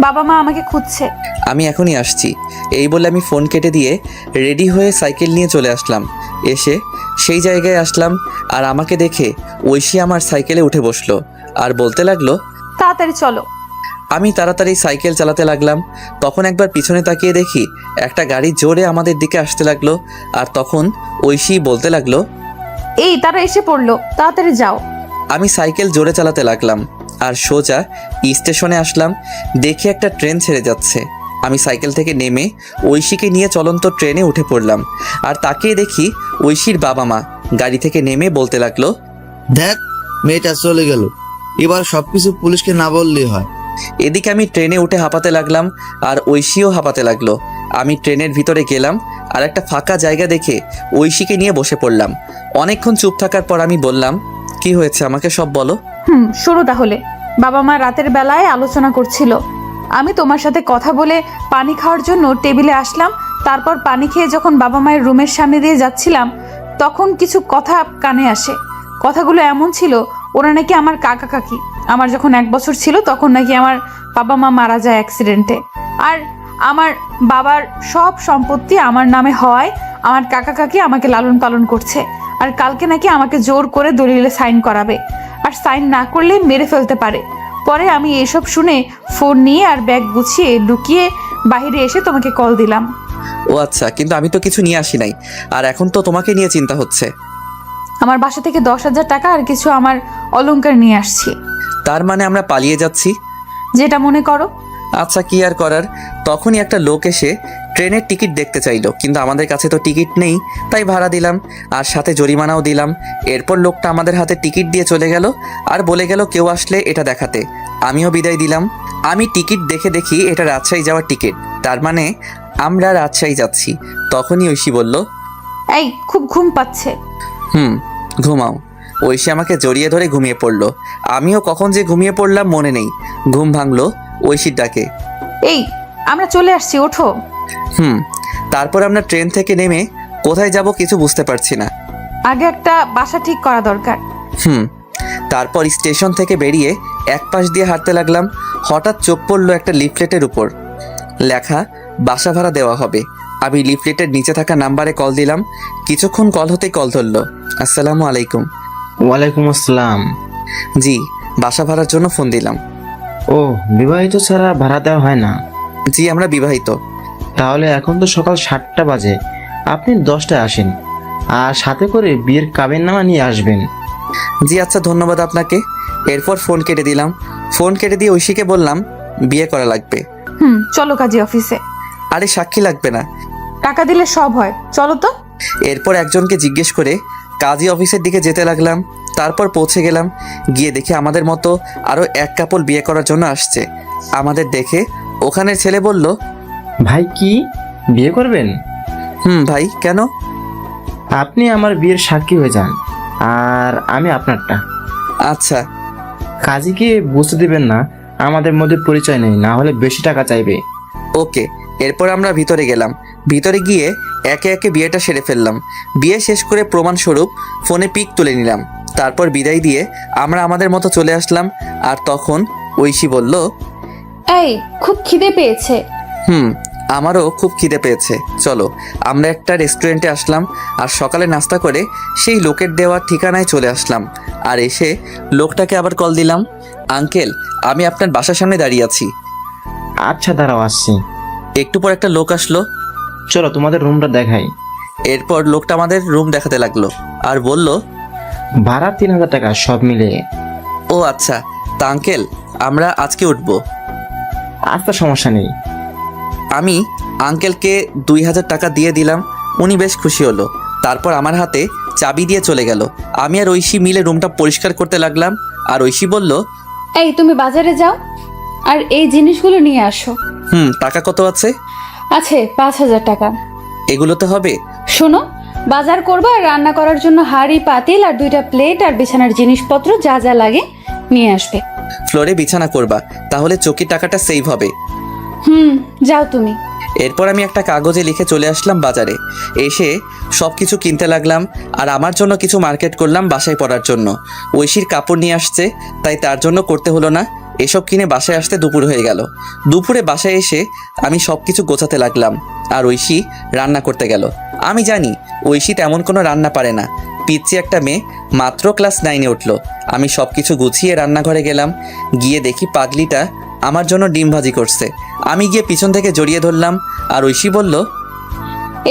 বাবা মা আমাকে খুঁজছে। আমি এখনই আসছি। এই বলে আমি ফোন কেটে দিয়ে রেডি হয়ে সাইকেল নিয়ে চলে আসলাম। এসে সেই জায়গায় আসলাম, আর আমাকে দেখে ঐশী আমার সাইকেলে উঠে বসলো আর বলতে লাগলো, তাড়াতাড়ি চলো। আমি তাড়াতাড়ি সাইকেল চালাতে লাগলাম। তখন একবার পিছনে তাকিয়ে দেখি একটা গাড়ি জোরে আমাদের দিকে আসতে লাগলো। আর তখন ঐশী বলতে লাগলো, এই তারা এসে পড়লো, তাড়াতাড়ি যাও। আমি সাইকেল জোরে চালাতে লাগলাম আর সোজা স্টেশনে আসলাম। দেখি একটা ট্রেন ছেড়ে যাচ্ছে। আমি সাইকেল থেকে নেমে ঐশীকে নিয়ে চলন্ত ট্রেনে উঠে পড়লাম। আর তাকিয়ে দেখি ঐশীর বাবা মা গাড়ি থেকে নেমে বলতে লাগলো, দেখ মেয়েটা চলে গেল, এবার সবকিছু পুলিশকে না বললেই হয়। এদিকে আমি ট্রেনে উঠে হাঁপাতে লাগলাম আর ঐশীও হাঁপাতে লাগলো। আমি ট্রেনের ভিতরে গেলাম আর একটা ফাঁকা জায়গা দেখে ঐশীকে নিয়ে বসে পড়লাম। অনেকক্ষণ চুপ থাকার পর আমি বললাম, কি হয়েছে আমাকে সব বলো। শুরু তাহলে। বাবা মা রাতের বেলায় আলোচনা করছিল। আমি তোমার সাথে কথা বলে পানি খাওয়ার জন্য টেবিলে আসলাম। তারপর পানি খেয়ে যখন বাবা মায়ের রুমের সামনে দিয়ে যাচ্ছিলাম, তখন কিছু কথা কানে আসে। কথাগুলো এমন ছিল, ওরা নাকি আমার কাকা কাকি। আমার যখন 1 বছর ছিল তখন নাকি আমার বাবা মা মারা যায় অ্যাক্সিডেন্টে। আর আমার বাবার সব সম্পত্তি আমার নামে হওয়ায় আমার কাকা কাকি আমাকে লালন পালন করছে। আর কালকে নাকি আমাকে জোর করে দলিলে সাইন করাবে, আর সাইন না করলে মেরে ফেলতে পারে। পরে আমি এসব শুনে ফোন নিয়ে আর ব্যাগ গুছিয়ে লুকিয়ে বাইরে এসে তোমাকে কল দিলাম। ও আচ্ছা, কিন্তু আমি তো কিছু নিয়ে আসি নাই, আর এখন তো তোমাকে নিয়ে চিন্তা হচ্ছে। আমার বাসা থেকে 10,000 টাকা আর কিছু আমার অলংকার নিয়ে আসছি। তার মানে আমরা পালিয়ে যাচ্ছি? যেটা মনে করো। আচ্ছা, কি আর করার। তখনই একটা লোক এসে ট্রেনের টিকিট দেখতে চাইলো, কিন্তু আমাদের কাছে তো টিকিট নেই, তাই ভাড়া দিলাম আর সাথে জরিমানাও দিলাম। এরপর লোকটা আমাদের হাতে টিকিট দিয়ে চলে গেল আর বলে গেল কেউ আসলে এটা দেখাতে। আমিও বিদায় দিলাম। আমি টিকিট দেখে দেখি এটা রাজশাহী যাওয়ার টিকিট, তার মানে আমরা রাজশাহী যাচ্ছি। তখনই ঐশী বলল, এই খুব ঘুম পাচ্ছে। ঘুমাও। ঐশী আমাকে জড়িয়ে ধরে ঘুমিয়ে পড়লো। আমিও কখন যে ঘুমিয়ে পড়লাম মনে নেই। ঘুম ভাঙলো ঐশীর ডাকে, এই আমরা চলে আসছি, ওঠো। তারপর আমরা ট্রেন থেকে নেমে কোথায় যাব কিছু বুঝতে পারছি না। আগে একটা বাসা ঠিক করা দরকার। তারপর স্টেশন থেকে বেরিয়ে এক পাশ দিয়ে হাঁটতে লাগলাম। হঠাৎ চোখ পড়লো একটা লিফলেটের উপর লেখা বাসা ভাড়া দেওয়া হবে। আমি লিফলেটের নিচে থাকা নাম্বারে কল দিলাম। কিছুক্ষণ কল হতেই কল ধরলো। আসসালামু আলাইকুম। ওয়ালাইকুম আসসালাম। জি, বাসা ভাড়ার জন্য ফোন দিলাম। ও, বিবাহিত ছাড়া ভাড়া দেওয়া হয় না? জি, আমরা বিবাহিত। তাহলে এখন তো সকাল 7টা বাজে, আপনি 10টায় আসেন আর সাথে করে বিয়ের কাবিননামা নিয়ে আসবেন। জি আচ্ছা, ধন্যবাদ আপনাকে। এরপর ফোন কেটে দিলাম। ফোন কেটে দিয়ে ঐশীকে বললাম বিয়ে করা লাগবে। চলো কাজী অফিসে। আরে সাক্ষী লাগবে না, টাকা দিলে সব হয়, চলো তো। এরপর একজনকে জিজ্ঞেস করে কাজী অফিসের দিকে যেতে লাগলাম। তারপর পৌঁছে গেলাম। গিয়ে দেখি আমাদের মতো আরো এক কাপল বিয়ে করার জন্য আসছে। আমাদের দেখে ওখানের ছেলে বলল, ভাই কি বিয়ে করবেন? ভাই কেন? আপনি আমার বিয়ের সাক্ষী হয়ে যান আর আমি আপনারটা। আচ্ছা। কাজীকে বুঝতে দিবেন না আমাদের মধ্যে পরিচয় নেই, না হলে বেশি টাকা চাইবে। ওকে। এরপর আমরা ভিতরে গেলাম। ভিতরে গিয়ে একে একে বিয়েটা সেরে ফেললাম। বিয়ে শেষ করে প্রমাণস্বরূপ ফোনে পিক তুলে নিলাম। তারপর বিদায় দিয়ে আমরা আমাদের মতো চলে আসলাম। আর তখন ঐশী বলল, এই খুব খিদে পেয়েছে। আমারও খুব খিদে পেয়েছে, চলো আমরা একটা রেস্টুরেন্টে আসলাম আর সকালে নাস্তা করে সেই লোকের দেওয়া ঠিকানায় চলে আসলাম। আর এসে লোকটাকে আবার কল দিলাম, আঙ্কেল আমি আপনার বাসার সামনে দাঁড়িয়ে আছি। আচ্ছা দাঁড়াও, আসছি। একটু পর একটা লোক আসলো। চলো তোমাদের রুমটা দেখাই। এরপর লোকটা আমাদের রুম দেখাতে লাগলো আর বলল, ভাড়া 3,000 টাকা সব মিলিয়ে। ও আচ্ছা, তা আঙ্কেল আমরা আজকে উঠবো। আচ্ছা সমস্যা নেই। আমি আঙ্কেলকে 2,000 টাকা দিয়ে দিলাম। উনি বেশ খুশি হলো। তারপর আমার হাতে চাবি দিয়ে চলে গেল। আমি আর ঐশী মিলে রুমটা পরিষ্কার করতে লাগলাম। আর ঐশী বলল, এই তুমি বাজারে যাও আর এই জিনিসগুলো নিয়ে আসো। টাকা কত আছে? আছে 5,000 টাকা। এগুলোতে হবে? শোনো, বাজার করবা আর রান্না করার জন্য হাঁড়ি পাতিল আর 2টা প্লেট আর বিছানার জিনিসপত্র যা যা লাগে নিয়ে আসবে। ফ্লোরে বিছানা করবা, তাহলে চৌকির টাকাটা সেভ হবে। যাও তুমি। এরপর আমি একটা কাগজে লিখে চলে আসলাম বাজারে। এসে সব কিছু কিনতে লাগলাম আর আমার জন্য কিছু মার্কেট করলাম বাসায় পরার জন্য। ঐশীর কাপড় নিয়ে আসছে, তাই তার জন্য করতে হলো না। এসব কিনে বাসায় আসতে দুপুর হয়ে গেল। দুপুরে বাসায় এসে আমি সব কিছু গোছাতে লাগলাম আর ঐশী রান্না করতে গেল। আমি জানি ঐশী তেমন কোনো রান্না পারে না। পিচ্ছি একটা মেয়ে, মাত্র ক্লাস 9-এ উঠলো। আমি সব কিছু গুছিয়ে রান্নাঘরে গেলাম। গিয়ে দেখি পাগলিটা আমার জন্য ডিম ভাজি করছে। আমি গিয়ে পিছন থেকে জড়িয়ে ধরলাম আর ঐশী বলল,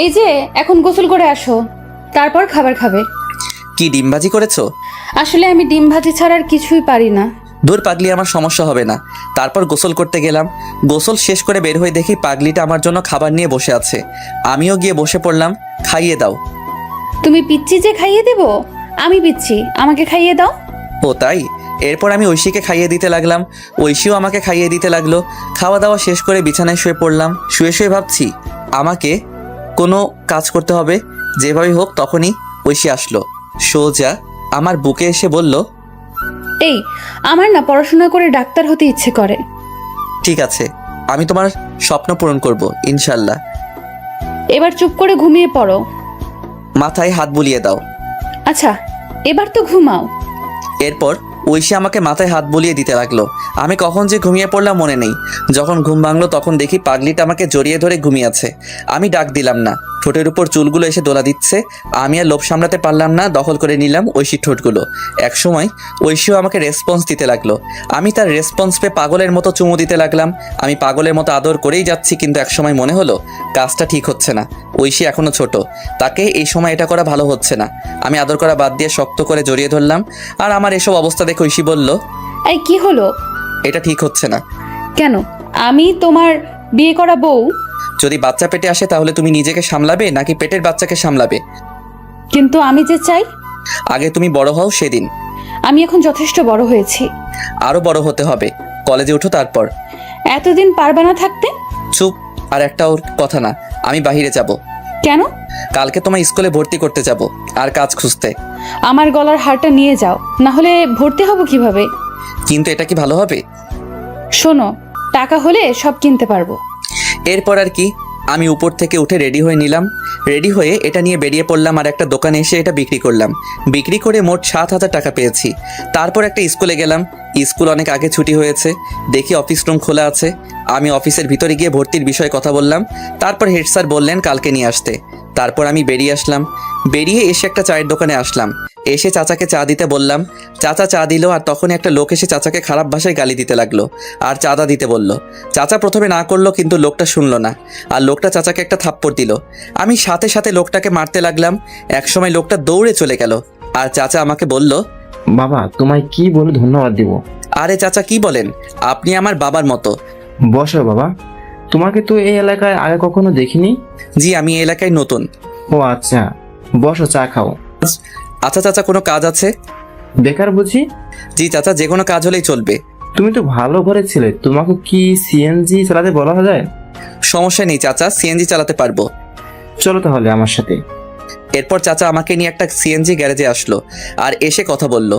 এই যে এখন গোসল করে আসো, তারপর খাবার খাবে। কি ডিম ভাজি করেছো? আসলে আমি ডিম ভাজি ছাড়া আর কিছুই পারি না। দূর পাগলি, আমার সমস্যা হবে না। তারপর গোসল করতে গেলাম। গোসল শেষ করে বের হয়ে দেখি পাগলিটা আমার জন্য খাবার নিয়ে বসে আছে। আমিও গিয়ে বসে পড়লাম। খাইয়ে দাও। তুমি পিচ্ছি যে খাইয়ে দেব? আমি পিচ্ছি, আমাকে খাইয়ে দাও। ও তাই? এরপর আমি ঐশীকে খাইয়ে দিতে লাগলাম। ঐশীও আমাকে খাইয়ে দিতে লাগলো। খাওয়া দাওয়া শেষ করে বিছানায় শুয়ে পড়লাম। শুয়ে শুয়ে ভাবছি আমাকে কোনো কাজ করতে হবে। যেভাবেই হোক। তখনই ঐশী আসলো, সোজা আমার বুকে এসে বলল, এই আমার না পড়াশোনা করে ডাক্তার হতে ইচ্ছে করে। ঠিক আছে, আমি তোমার স্বপ্ন পূরণ করব ইনশাল্লাহ। এবার চুপ করে ঘুমিয়ে পড়ো। মাথায় হাত বুলিয়ে দাও। আচ্ছা, এবার তো ঘুমাও। এরপর ঐশী আমাকে মাথায় হাত বুলিয়ে দিতে লাগলো। আমি কখন যে ঘুমিয়ে পড়লাম মনে নেই। যখন ঘুম ভাঙলো তখন দেখি পাগলিটা আমাকে জড়িয়ে ধরে ঘুমিয়ে আছে। আমি ডাক দিলাম না। ঠোঁটের উপর চুলগুলো এসে দোলা দিচ্ছে। আমি আর লোভ সামলাতে পারলাম না, দখল করে নিলাম ঐশীর ঠোঁটগুলো। একসময় ঐশীও আমাকে রেসপন্স দিতে লাগলো। আমি তার রেসপন্স পেয়ে পাগলের মতো চুমু দিতে লাগলাম। আমি পাগলের মতো আদর করেই যাচ্ছি, কিন্তু একসময় মনে হলো কাজটা ঠিক হচ্ছে না। ঐশী এখনো ছোট, তাকে এই সময় এটা করা ভালো হচ্ছে না। আমি আদর করা বাদ দিয়ে শক্ত করে জড়িয়ে ধরলাম। আর আমার এসব অবস্থা দেখে ঐশী বলল, এই কি হলো? এটা ঠিক হচ্ছে না। কেন? আমি তোমার বিয়ে করা বউ। যদি বাচ্চা পেটে আসে তাহলে তুমি নিজেকে সামলাবে নাকি পেটের বাচ্চাকে সামলাবে? কিন্তু আমি যে চাই। আগে তুমি বড় হও সেদিন। আমি এখন যথেষ্ট বড় হয়েছি। আরো বড় হতে হবে। কলেজে উঠো তারপর। এতদিন পারবে না থাকতে? চুপ। আর একটা ওর কথা না, আমি বাইরে যাব। কেন? কালকে তোমার স্কুলে ভর্তি করতে যাব আর কাজ খুঁজতে। আমার গলার হারটা নিয়ে যাও, না হলে ভর্তি হব কিভাবে? কিন্তু এটা কি ভালো হবে? শোনো, টাকা হলে সব কিনতে পারবো। এরপর আর কি, আমি উপর থেকে উঠে রেডি হয়ে নিলাম। রেডি হয়ে এটা নিয়ে বেরিয়ে পড়লাম আর একটা দোকানে এসে এটা বিক্রি করলাম। বিক্রি করে মোট 7,000 টাকা পেয়েছি। তারপর একটা স্কুলে গেলাম। স্কুল অনেক আগে ছুটি হয়েছে। দেখি অফিস রুম খোলা আছে। আমি অফিসের ভিতরে গিয়ে ভর্তির বিষয়ে কথা বললাম। তারপর হেড স্যার বললেন কালকে নিয়ে আসতে। তারপর আমি বেরিয়ে আসলাম। বেরিয়ে এসে একটা চায়ের দোকানে আসলাম। এসে চাচাকে চা দিতে বললাম। চাচা চা দিল আর তখন একটা লোক এসে চাচাকে খারাপ ভাষায় গালি দিতে লাগলো আর চাঁদা দিতে বলল। চাচা প্রথমে না করলো, কিন্তু লোকটা শুনলো না আর লোকটা চাচাকে একটা থাপ্পড় দিল। আমি সাথে সাথে লোকটাকে মারতে লাগলাম। একসময় লোকটা দৌড়ে চলে গেল আর চাচা আমাকে বলল, বাবা তোমায় কি বলে ধন্যবাদ দিব। আরে চাচা কি বলেন, আপনি আমার বাবার মতো। বসো বাবা, তোমাকে তো এই এলাকায় আগে কখনো দেখিনি। জি, আমি এই এলাকায় নতুন। ও আচ্ছা, বসো চা খাও। আচ্ছা চাচা, কোনো কাজ আছে? বেকার বুঝি? জি চাচা, যে কোনো কাজ হলেই চলবে। তুমি তো ভালো ঘরে ছিলে, তোমাকে কি সিএনজি চালাতে বলা যায়? সমস্যা নেই চাচা, সিএনজি চালাতে পারবো। চলো তাহলে আমার সাথে। এরপর চাচা আমাকে নিয়ে একটা সিএনজি গ্যারেজে আসলো আর এসে কথা বলল।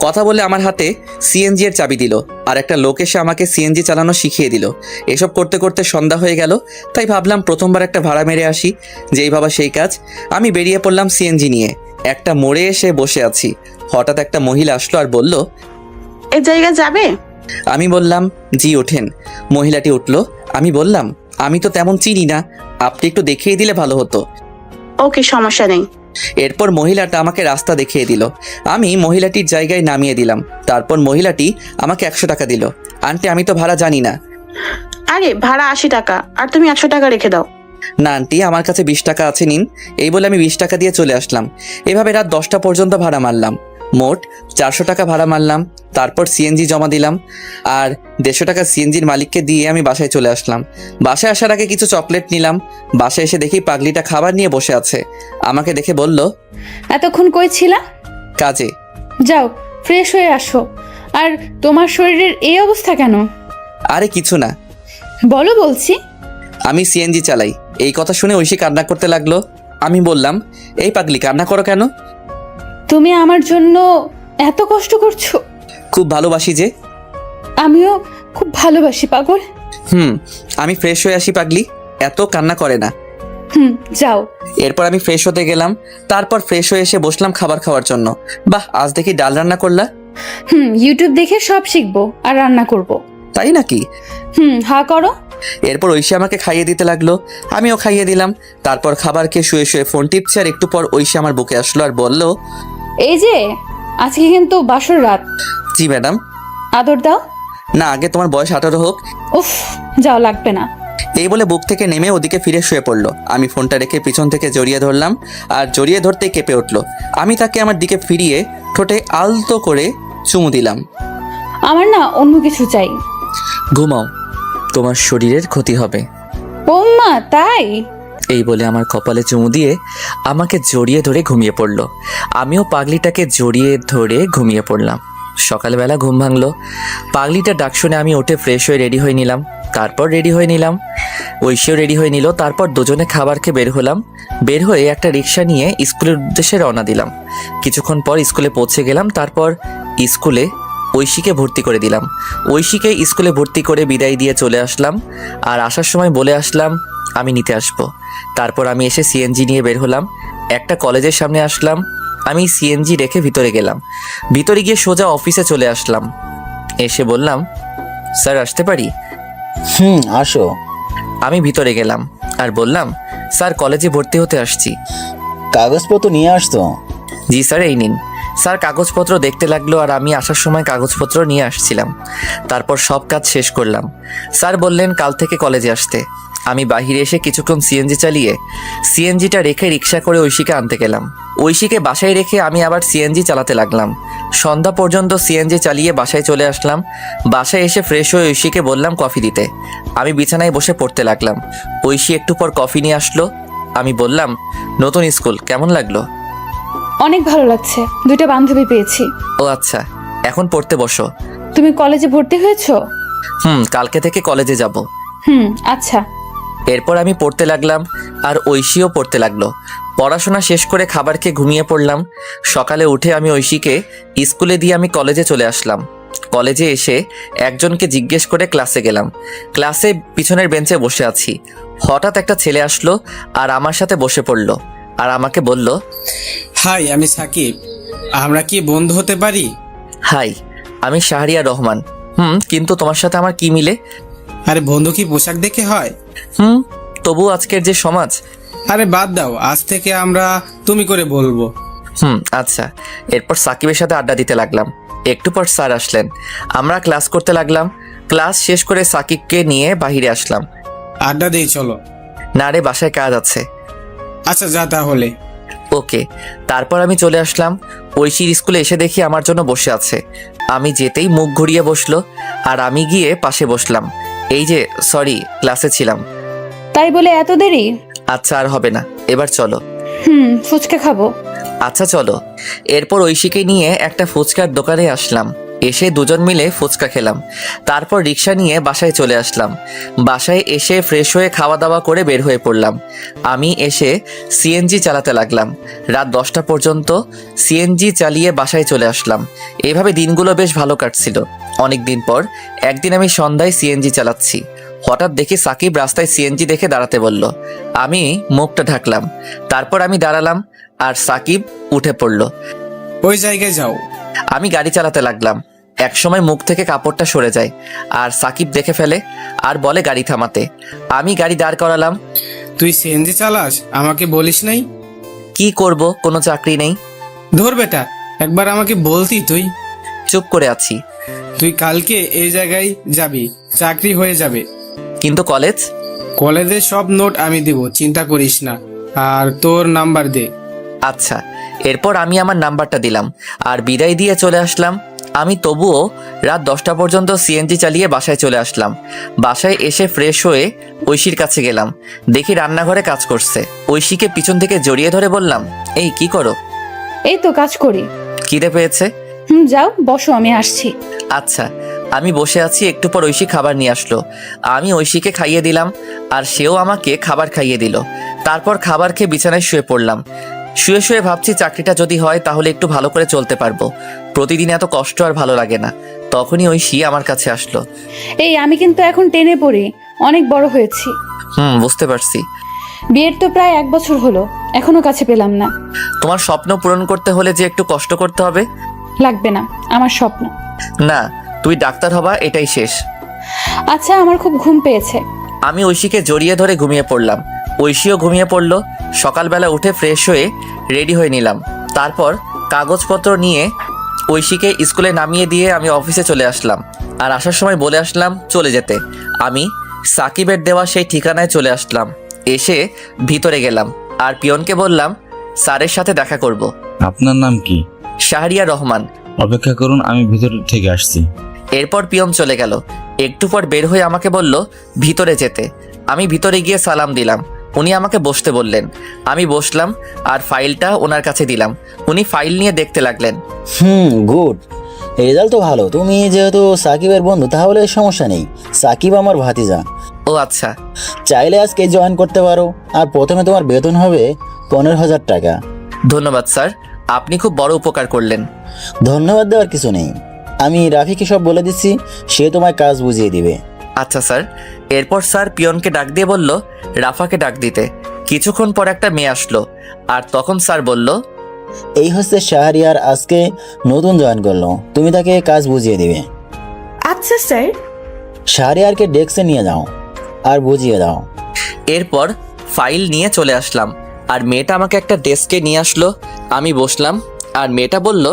কথা বলে আমার হাতে সিএনজি এর চাবি দিল আর একটা লোক এসে আমাকে সিএনজি চালানো শিখিয়ে দিল। এসব করতে করতে সন্ধ্যা হয়ে গেল, তাই ভাবলাম প্রথমবার একটা ভাড়া মেরে আসি। যেই ভাবা সেই কাজ। আমি বেরিয়ে পড়লাম সিএনজি নিয়ে। একটা মোড়ে এসে বসে আছি। হঠাৎ একটা মহিলা আসলো আর বলল, এই জায়গা যাবে? আমি বললাম জি ওঠেন। মহিলাটি উঠলো। আমি বললাম আমি তো তেমন চিনি না, আপনি একটু দেখিয়ে দিলে ভালো হতো। ওকে, সমস্যা নেই। এরপর মহিলাটা আমাকে রাস্তা দেখিয়ে দিল। আমি মহিলাটির জায়গায় নামিয়ে দিলাম। তারপর মহিলাটি আমাকে 100 টাকা দিল। আন্টি, আমি তো ভাড়া জানি না। আরে ভাড়া 80 টাকা, আর তুমি 100 টাকা রেখে দাও। না আন্টি, আমার কাছে 20 টাকা আছে, নিন। এই বলে আমি 20 টাকা দিয়ে চলে আসলাম। এভাবে রাত 10টা পর্যন্ত ভাড়া মারলাম। মোট 400 টাকা ভাড়া মারলাম। তারপর সিএনজি জমা দিলাম, আর 150 টাকা সিএনজির মালিককে দিয়ে আমি বাসায় চলে আসলাম। বাসায় আসার আগে কিছু চকলেট নিলাম। বাসায় এসে দেখি পাগলিটা খাবার নিয়ে বসে আছে। আমাকে দেখে বলল, এতক্ষণ কই ছিলা? কাজে। যাও ফ্রেশ হয়ে আসো। আর তোমার শরীরের এই অবস্থা কেন? আরে কিছু না, বলো বলছি। আমি সিএনজি চালাই। এই কথা শুনে ঐশী কান্না করতে লাগলো। আমি বললাম, এই পাগলি কান্না করো কেন? তুমি আমার জন্য এত কষ্ট করছো? খুব ভালোবাসি যে। আমিও খুব ভালোবাসি পাগল। আমি ফ্রেশ হয়ে আসি পাগলি, এত কান্না করে না। যাও। এরপর আমি ফ্রেশ হতে গেলাম। তারপর ফ্রেশ হয়ে এসে বসলাম খাবার খাওয়ার জন্য। বাহ, আজ দেখি ডাল রান্না করলা। ইউটিউব দেখে সব শিখবো আর রান্না করব। তাই নাকি? হা করো। এরপর ঐশী আমাকে খাইয়ে দিতে লাগলো, আমিও খাইয়ে দিলাম। তারপর খাবার খেয়ে শুয়ে শুয়ে ফোন টিপছে, আর একটু পর ঐশী আমার বুকে আসলো আর বলল, এই যে আজকে কিন্তু বাসর রাত। জি ম্যাডাম। আদর দাও। না, আগে তোমার বয়স 18 হোক। উফ, যাও, লাগবে না। এই বলে বুক থেকে নেমে ওদিকে ফিরে শুয়ে পড়লো। আমি ফোনটা রেখে পিছন থেকে জড়িয়ে ধরলাম, আর জড়িয়ে ধরতেই কেঁপে উঠলো। আমি তাকে আমার দিকে ফিরিয়ে ঠোঁটে আলতো করে চুমু দিলাম। আমার না অন্য কিছু চাই। ঘুমাও, তোমার শরীরের ক্ষতি হবে। ওম্মা, তাই? এই বলে আমার কপালে চুমু দিয়ে আমাকে জড়িয়ে ধরে ঘুমিয়ে পড়ল। আমিও পাগলিটাকে জড়িয়ে ধরে ঘুমিয়ে পড়লাম। সকালবেলা ঘুম ভাঙলো। পাগলিটা ডাক শুনে আমি উঠে ফ্রেশ হয়ে রেডি হয়ে নিলাম। তারপর রেডি হয়ে নিলাম, ঐশীও রেডি হয়ে নিল। তারপর দুজনে খাবার খেয়ে বের হলাম। বের হয়ে একটা রিক্সা নিয়ে স্কুলের উদ্দেশ্যে রওনা দিলাম। কিছুক্ষণ পর স্কুলে পৌঁছে গেলাম। তারপর স্কুলে ঐশীকে ভর্তি করে দিলাম। ঐশীকে স্কুলে ভর্তি করে বিদায় দিয়ে চলে আসলাম। আর আসার সময় বলে আসলাম আমি নিতে আসব। তারপর আমি এসে সিএনজি নিয়ে বের হলাম। একটা কলেজের সামনে আসলাম। আমি সিএনজি রেখে ভিতরে গেলাম। ভিতরে গিয়ে সোজা অফিসে চলে আসলাম। এসে বললাম, স্যার আসতে পারি? আসো। আমি ভিতরে গেলাম আর বললাম, স্যার কলেজে ভর্তি হতে আসছি। কাগজপত্র নিয়ে আসতো? জি স্যার, এই নিন। স্যার কাগজপত্র দেখতে লাগলো, আর আমি আসার সময় কাগজপত্র নিয়ে আসছিলাম। তারপর সব কাজ শেষ করলাম। স্যার বললেন কাল থেকে কলেজে আসতে। আমি বাহিরে এসে কিছুক্ষণ সিএনজি চালিয়ে সিএনজিটা রেখে রিক্সা করে ঐশীকে আনতে গেলাম। ঐশীকে বাসায় রেখে আমি আবার সিএনজি চালাতে লাগলাম। সন্ধ্যা পর্যন্ত সিএনজি চালিয়ে বাসায় চলে আসলাম। বাসায় এসে ফ্রেশ হয়ে ঐশীকে বললাম কফি দিতে। আমি বিছানায় বসে পড়তে লাগলাম। ঐশী একটু পর কফি নিয়ে আসলো। আমি বললাম, নতুন স্কুল কেমন লাগলো? অনেক ভালো লাগছে, 2টা বান্ধবী পেয়েছি। ও আচ্ছা, এখন পড়তে বসো। তুমি কলেজে ভর্তি হয়েছো? কালকে থেকে কলেজে যাব। আচ্ছা। এরপর আমি পড়তে লাগলাম, আর ঐশীও পড়তে লাগলো। পড়াশোনা শেষ করে খাবার খেয়ে ঘুমিয়ে পড়লাম। সকালে উঠে আমি ঐশীকে স্কুলে দিয়ে আমি কলেজে চলে আসলাম। কলেজে এসে একজনকে জিজ্ঞেস করে ক্লাসে গেলাম। ক্লাসে পিছনের বেঞ্চে বসে আছি। হঠাৎ একটা ছেলে আসলো আর আমার সাথে বসে পড়লো, আর আমাকে বলল, হাই, আমি সাকিব, আমরা কি বন্ধু হতে পারি? হাই, আমি শাহরিয়ার রহমান। কিন্তু তোমার সাথে আমার কি মিলে? আরে বন্ধু কি পোশাক দেখে হয়? তবু আজকের যে সমাজ। আরে বাদ দাও, আজ থেকে আমরা তুমি করে বলবো। আচ্ছা। এরপর সাকিবের সাথে আড্ডা দিতে লাগলাম। একটু পর স্যার আসলেন। আমরা ক্লাস করতে লাগলাম। ক্লাস শেষ করে সাকিবকে নিয়ে বাহিরে আসলাম। আড্ডা দেই চলো। না রে, বাসায় কাজ আছে। আচ্ছা যা তাহলে। ওকে। তারপর আমি চলে আসলাম। ঐশীর স্কুলে এসে দেখি আমার জন্য বসে আছে। আমি যেতেই মুখ ঘুরিয়ে বসলো, আর আমি গিয়ে পাশে বসলাম। এই যে সরি, ক্লাসে ছিলাম। তাই বলে এত দেরি? আচ্ছা, আর হবে না, এবার চলো। ফুচকা খাবো। আচ্ছা চলো। এরপর ঐশীকে নিয়ে একটা ফুচকার দোকানে আসলাম। এসে দুজন মিলে ফুচকা খেলাম। তারপর রিক্সা নিয়ে বাসায় চলে আসলাম। বাসায় এসে ফ্রেশ হয়ে খাওয়া দাওয়া করে বের হয়ে পড়লাম। আমি এসে সিএনজি চালাতে লাগলাম। রাত 10টা পর্যন্ত সিএনজি চালিয়ে বাসায় চলে আসলাম। এভাবে দিনগুলো বেশ ভালো কাটছিল। অনেক দিন পর একদিন আমি সন্ধ্যায় সিএনজি চালাচ্ছি। হঠাৎ দেখি সাকিব রাস্তায় সিএনজি দেখে দাঁড়াতে বলল। আমি মুখটা ঢাকলাম। তারপর আমি দাঁড়ালাম, আর সাকিব উঠে পড়ল। ওই জায়গায় যাও। আমি গাড়ি চালাতে লাগলাম। একসময় মুখ থেকে কাপড়টা সরে যায় আর সাকিব দেখে ফেলে আর বলে গাড়ি থামাতে। আমি গাড়ি দাঁড় করালাম। তুই সিএনজি চালাস, আমাকে বলিস নাই? কি করব, কোনো চাকরি নেই। ধর বেটা, একবার আমাকে বলতি তুই। চুপ করে আছি। তুই কালকে এই জায়গায় যাবি, চাকরি হয়ে যাবে। কিন্তু কলেজ? কলেজের সব নোট আমি দিব, চিন্তা করিস না। আর তোর নাম্বার দে। আচ্ছা। এরপর আমি আমার নাম্বারটা দিলাম আর বিদায় দিয়ে চলে আসলাম। আমি তবুও রাত 10টা পর্যন্ত সিএনজি চালিয়ে বাসায় চলে আসলাম। বাসায় এসে ফ্রেশ হয়ে ঐশীর কাছে গেলাম। দেখি রান্নাঘরে কাজ করছে। ঐশীকে পিছন থেকে জড়িয়ে ধরে বললাম, এই কি করো? এই তো কাজ করি। খিদে পেয়েছে? যাও বসো, আমি আসছি। আচ্ছা। আমি বসে আছি, একটু পর ঐশী খাবার নিয়ে আসলো। আমি ঐশীকে খাইয়ে দিলাম আর সেও আমাকে খাবার খাইয়ে দিল। তারপর খাবার খেয়ে বিছানায় শুয়ে পড়লাম। শুয়ে শুয়ে ভাবছি চাকরিটা যদি হয় তাহলে একটু ভালো করে চলতে পারবো। প্রতিদিন এত কষ্ট আর ভালো লাগে না। তখনই ঐশী আমার কাছে আসলো। এই আমি কিন্তু এখন টেনে পড়ি, অনেক বড় হয়েছি। বুঝতে পারছি। বিয়ের তো প্রায় 1 বছর হলো, এখনো কাছে পেলাম না। তোমার স্বপ্ন পূরণ করতে হলে যে একটু কষ্ট করতে হবে। লাগবে না, আমার স্বপ্ন না, তুই ডাক্তার হবা, এটাই শেষ। আচ্ছা, আমার খুব ঘুম পেয়েছে। আমি ঐশীকে জড়িয়ে ধরে ঘুমিয়ে পড়লাম। ঐশীও ঘুমিয়ে পড়লো। সকালবেলা উঠে ফ্রেশ হয়ে রেডি হয়ে নিলাম। তারপর কাগজপত্র নিয়ে ঐশীকে স্কুলে নামিয়ে দিয়ে আমি অফিসে চলে আসলাম। আর আসার সময় বলে আসলাম চলে যেতে। আমি সাকিবের দেওয়া সেই ঠিকানায় চলে আসলাম। এসে ভিতরে গেলাম আর পিয়নকে বললাম স্যারের সাথে দেখা করব। আপনার নাম কি? শাহরিয়ার রহমান। অপেক্ষা করুন, আমি ভিতর থেকে আসছি। এরপর পিয়ন চলে গেল। একটু পর বের হয়ে আমাকে বলল ভিতরে যেতে। আমি ভিতরে গিয়ে সালাম দিলাম। উনি আমাকে বসতে বললেন। আমি বসলাম আর ফাইলটা ওনার কাছে দিলাম। উনি ফাইল নিয়ে দেখতে লাগলেন। গুড, রেজাল্ট তো ভালো। তুমি যেহেতু সাকিবের বন্ধু তাহলে সমস্যা নেই। সাকিব আমার ভাতিজা। ও আচ্ছা। চাইলে আজকে জয়েন করতে পারো। আর প্রথমে তোমার বেতন হবে 15,000 টাকা। ধন্যবাদ স্যার, আপনি খুব বড় উপকার করলেন। ধন্যবাদ দেওয়ার কিছু নেই। আমি রাফিকে সব বলে দিচ্ছি, সে তোমায় কাজ বুঝিয়ে দিবে। আচ্ছা স্যার। এরপর স্যার পিয়নকে ডাক দিয়ে বলল রাফাকে ডাক দিতে। কিছুক্ষণ পর একটা মেয়ে আসলো আর তখন স্যার বলল, এই হচ্ছে শাহরিয়ার, আজকে নতুন জয়েন করলো, তুমি তাকে কাজ বুঝিয়ে দিবে। আচ্ছা স্যার। শাহরিয়ারকে ডেস্কে নিয়ে যাও আর বুঝিয়ে দাও। এরপর ফাইল নিয়ে চলে আসলাম আর মেয়েটা আমাকে একটা ডেস্কে নিয়ে আসলো। আমি বসলাম আর মেয়েটা বলল,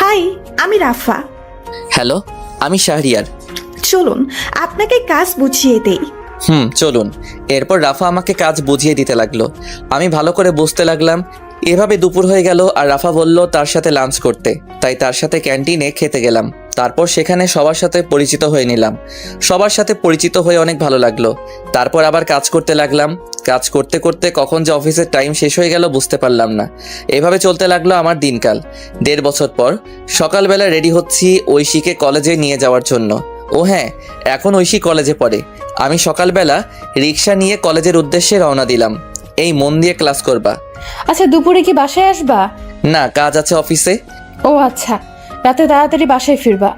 হাই, আমি রাফা। হ্যালো, আমি শাহরিয়ার। চলুন আপনাকে কাজ বুঝিয়ে দেই। চলুন। এরপর রাফা আমাকে কাজ বুঝিয়ে দিতে লাগলো। আমি ভালো করে বুঝতে লাগলাম। এভাবে দুপুর হয়ে গেল আর রাফা বলল তার সাথে লাঞ্চ করতে, তাই তার সাথে ক্যান্টিনে খেতে গেলাম। তারপর সেখানে সবার সাথে পরিচিত হয়ে নিলাম। সবার সাথে পরিচিত হয়ে অনেক ভালো লাগলো। তারপর আবার কাজ করতে লাগলাম। কাজ করতে করতে কখন যে অফিসের টাইম শেষ হয়ে গেল বুঝতে পারলাম না। এভাবে চলতে লাগলো আমার দিনকাল। 1.5 বছর পর সকালবেলা রেডি হচ্ছি ঐশীকে কলেজে নিয়ে যাওয়ার জন্য। ও হ্যাঁ, এখন ঐশী কলেজে পড়ে। আমি সকালবেলা রিক্সা নিয়ে কলেজের উদ্দেশ্যে রওনা দিলাম। এই মন দিয়ে ক্লাস করবা। আচ্ছা, দুপুরে কি বাসায় আসবা? না, কাজ আছে অফিসে। ও আচ্ছা, রাতে তাড়াতাড়ি বাসায় ফিরবা।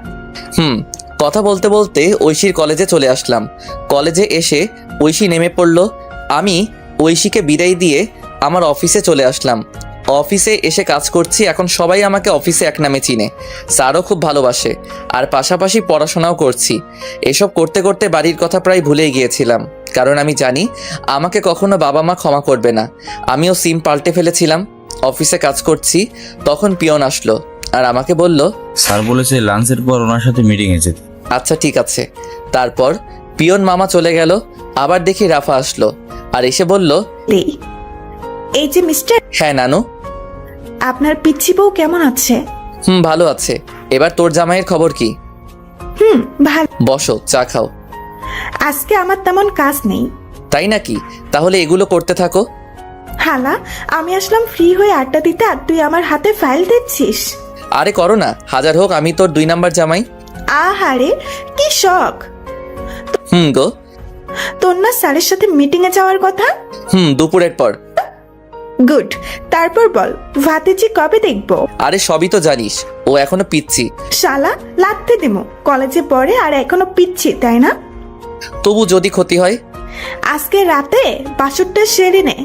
কথা বলতে বলতে ঐশীর কলেজে চলে আসলাম। কলেজে এসে ঐশী নেমে পড়লো। আমি ঐশীকে বিদায় দিয়ে আমার অফিসে চলে আসলাম। অফিসে এসে কাজ করছি। এখন সবাই আমাকে অফিসে এক নামে চিনে। স্যারও খুব ভালোবাসে। আর পাশাপাশি পড়াশোনাও করছি। এসব করতে করতে বাড়ির কথা প্রায় ভুলেই গিয়েছিলাম, কারণ আমি জানি আমাকে কখনো বাবা মা ক্ষমা করবে না। আমিও সিম পাল্টে ফেলেছিলাম। অফিসে কাজ করছি, তখন পিয়ন আসলো আর আমাকে বলল, স্যার বলেছে লাঞ্চের পর ওনার সাথে মিটিং এ যেতে। আচ্ছা ঠিক আছে। তারপর পিয়ন মামা চলে গেল। আবার দেখি রাফা আসলো আর এসে বলল, এই যে মিস্টার, হ্যাঁ নানু। আপনার পিচ্ছি বউ কেমন আছে? ভালো আছে। এবার তোর জামাইয়ের খবর কি? ভালো। বসো, চা খাও। আজকে আমার তেমন কাজ নেই। তাই নাকি? তাহলে এগুলো করতে থাকো। হালা, আমি আসলাম ফ্রি হয়ে আড্ডা দিতে আর তুই আমার হাতে ফাইল দিচ্ছিস। আরে করো না, হাজার হোক আমি তোর 2 নাম্বার জামাই। আহারে কি শখ। গো। তোর না স্যারের সাথে মিটিং এ যাওয়ার কথা? দুপুরের পর। গুড। তারপর বল, ভাতিজি কবে দেখবো? আরে সবই তো জানিস, ও এখনো পিচ্ছি। শালা, লাগতে দিমু। কলেজে পড়ে আর এখনো পিচ্ছি, তাই না? তবু যদি ক্ষতি হয়? আজকে রাতে বাসরটা সেরে নে।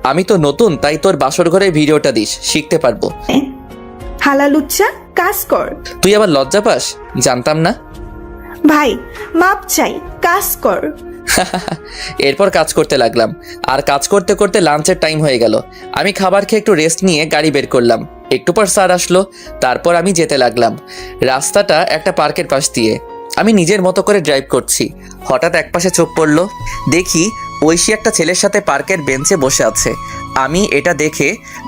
আমি তো নতুন, তাই তোর বাসর ঘরে ভিডিওটা দিস, শিখতে পারবো। হালালুচ্চা, কাজ কর। তুই আবার লজ্জা পাস? জানতাম না। ভাই মাপ চাই, কাজ কর। এরপর কাজ করতে লাগলাম, আর কাজ করতে করতে লাঞ্চের টাইম হয়ে গেল। আমি খাবার খেয়ে একটু রেস্ট নিয়ে গাড়ি বের করলাম। একটু পর স্যার আসলো, তারপর আমি যেতে লাগলাম। রাস্তাটা একটা পার্কের পাশ দিয়ে। আমি নিজের মতো করে ড্রাইভ করছি। হঠাৎ একপাশে চোখ পড়লো, দেখি ঐশী একটা ছেলের সাথে পার্কের বেঞ্চে বসে আছে। আমি এটা দেখে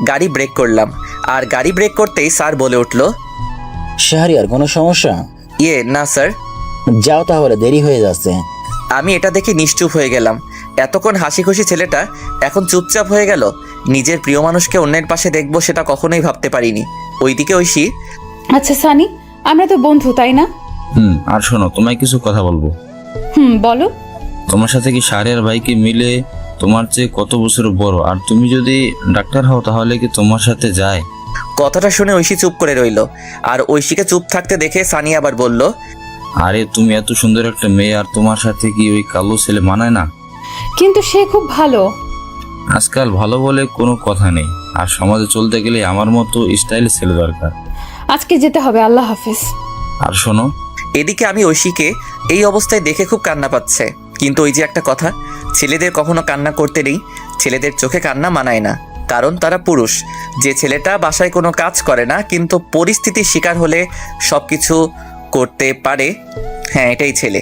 গাড়ি ব্রেক করলাম, আর গাড়ি ব্রেক করতেই স্যার বলে উঠলো, শাহরিয়ার কোনো সমস্যা? না স্যার। যাও তাহলে, দেরি হয়ে যাচ্ছে। আমি এটা দেখে নিশ্চুপ হয়ে গেলাম। এতক্ষণ হাসি খুশি ছেলেটা এখন চুপচাপ হয়ে গেল। নিজের প্রিয় মানুষকে অন্যের পাশে দেখবো সেটা কখনোই ভাবতে পারিনি। ওইদিকে ঐশী, আচ্ছা সানি, আমরা তো বন্ধু তাই না? আর শোনো, তোমায় কিছু কথা বলবো। বলো। তোমার সাথে কি শাহরিয়ার ভাইকে মিলে তোমার চেয়ে কত বছর বড়, আর তুমি যদি ডাক্তার হও তাহলে কি তোমার সাথে যায়? কথাটা শুনে ঐশী চুপ করে রইল, আর ঐশীকে চুপ থাকতে দেখে সানি আবার বলল, আরে তুমি এত সুন্দর একটা মেয়ে, আর তোমার সাথে কি ওই কালো ছেলে মানায় না? কিন্তু সে খুব ভালো। আজকাল ভালো বলে কোনো কথা নেই, আর সমাজে চলতে গেলে আমার মতো স্টাইল ছেলে দরকার। আজকে যেতে হবে, আল্লাহ হাফেজ। আর শোনো, এদিকে আমি ঐশীকে এই অবস্থায় দেখে খুব কান্না পাচ্ছে। কিন্তু ওই যে একটা কথা, ছেলেদের কখনো কান্না করতে নেই। ছেলেদের চোখে কান্না মানায় না, কারণ তারা পুরুষ। যে ছেলেটা বাসায় কোনো কাজ করে না কিন্তু পরিস্থিতির শিকার হলে সব কিছু করতে পারে, হ্যাঁ এটাই ছেলে।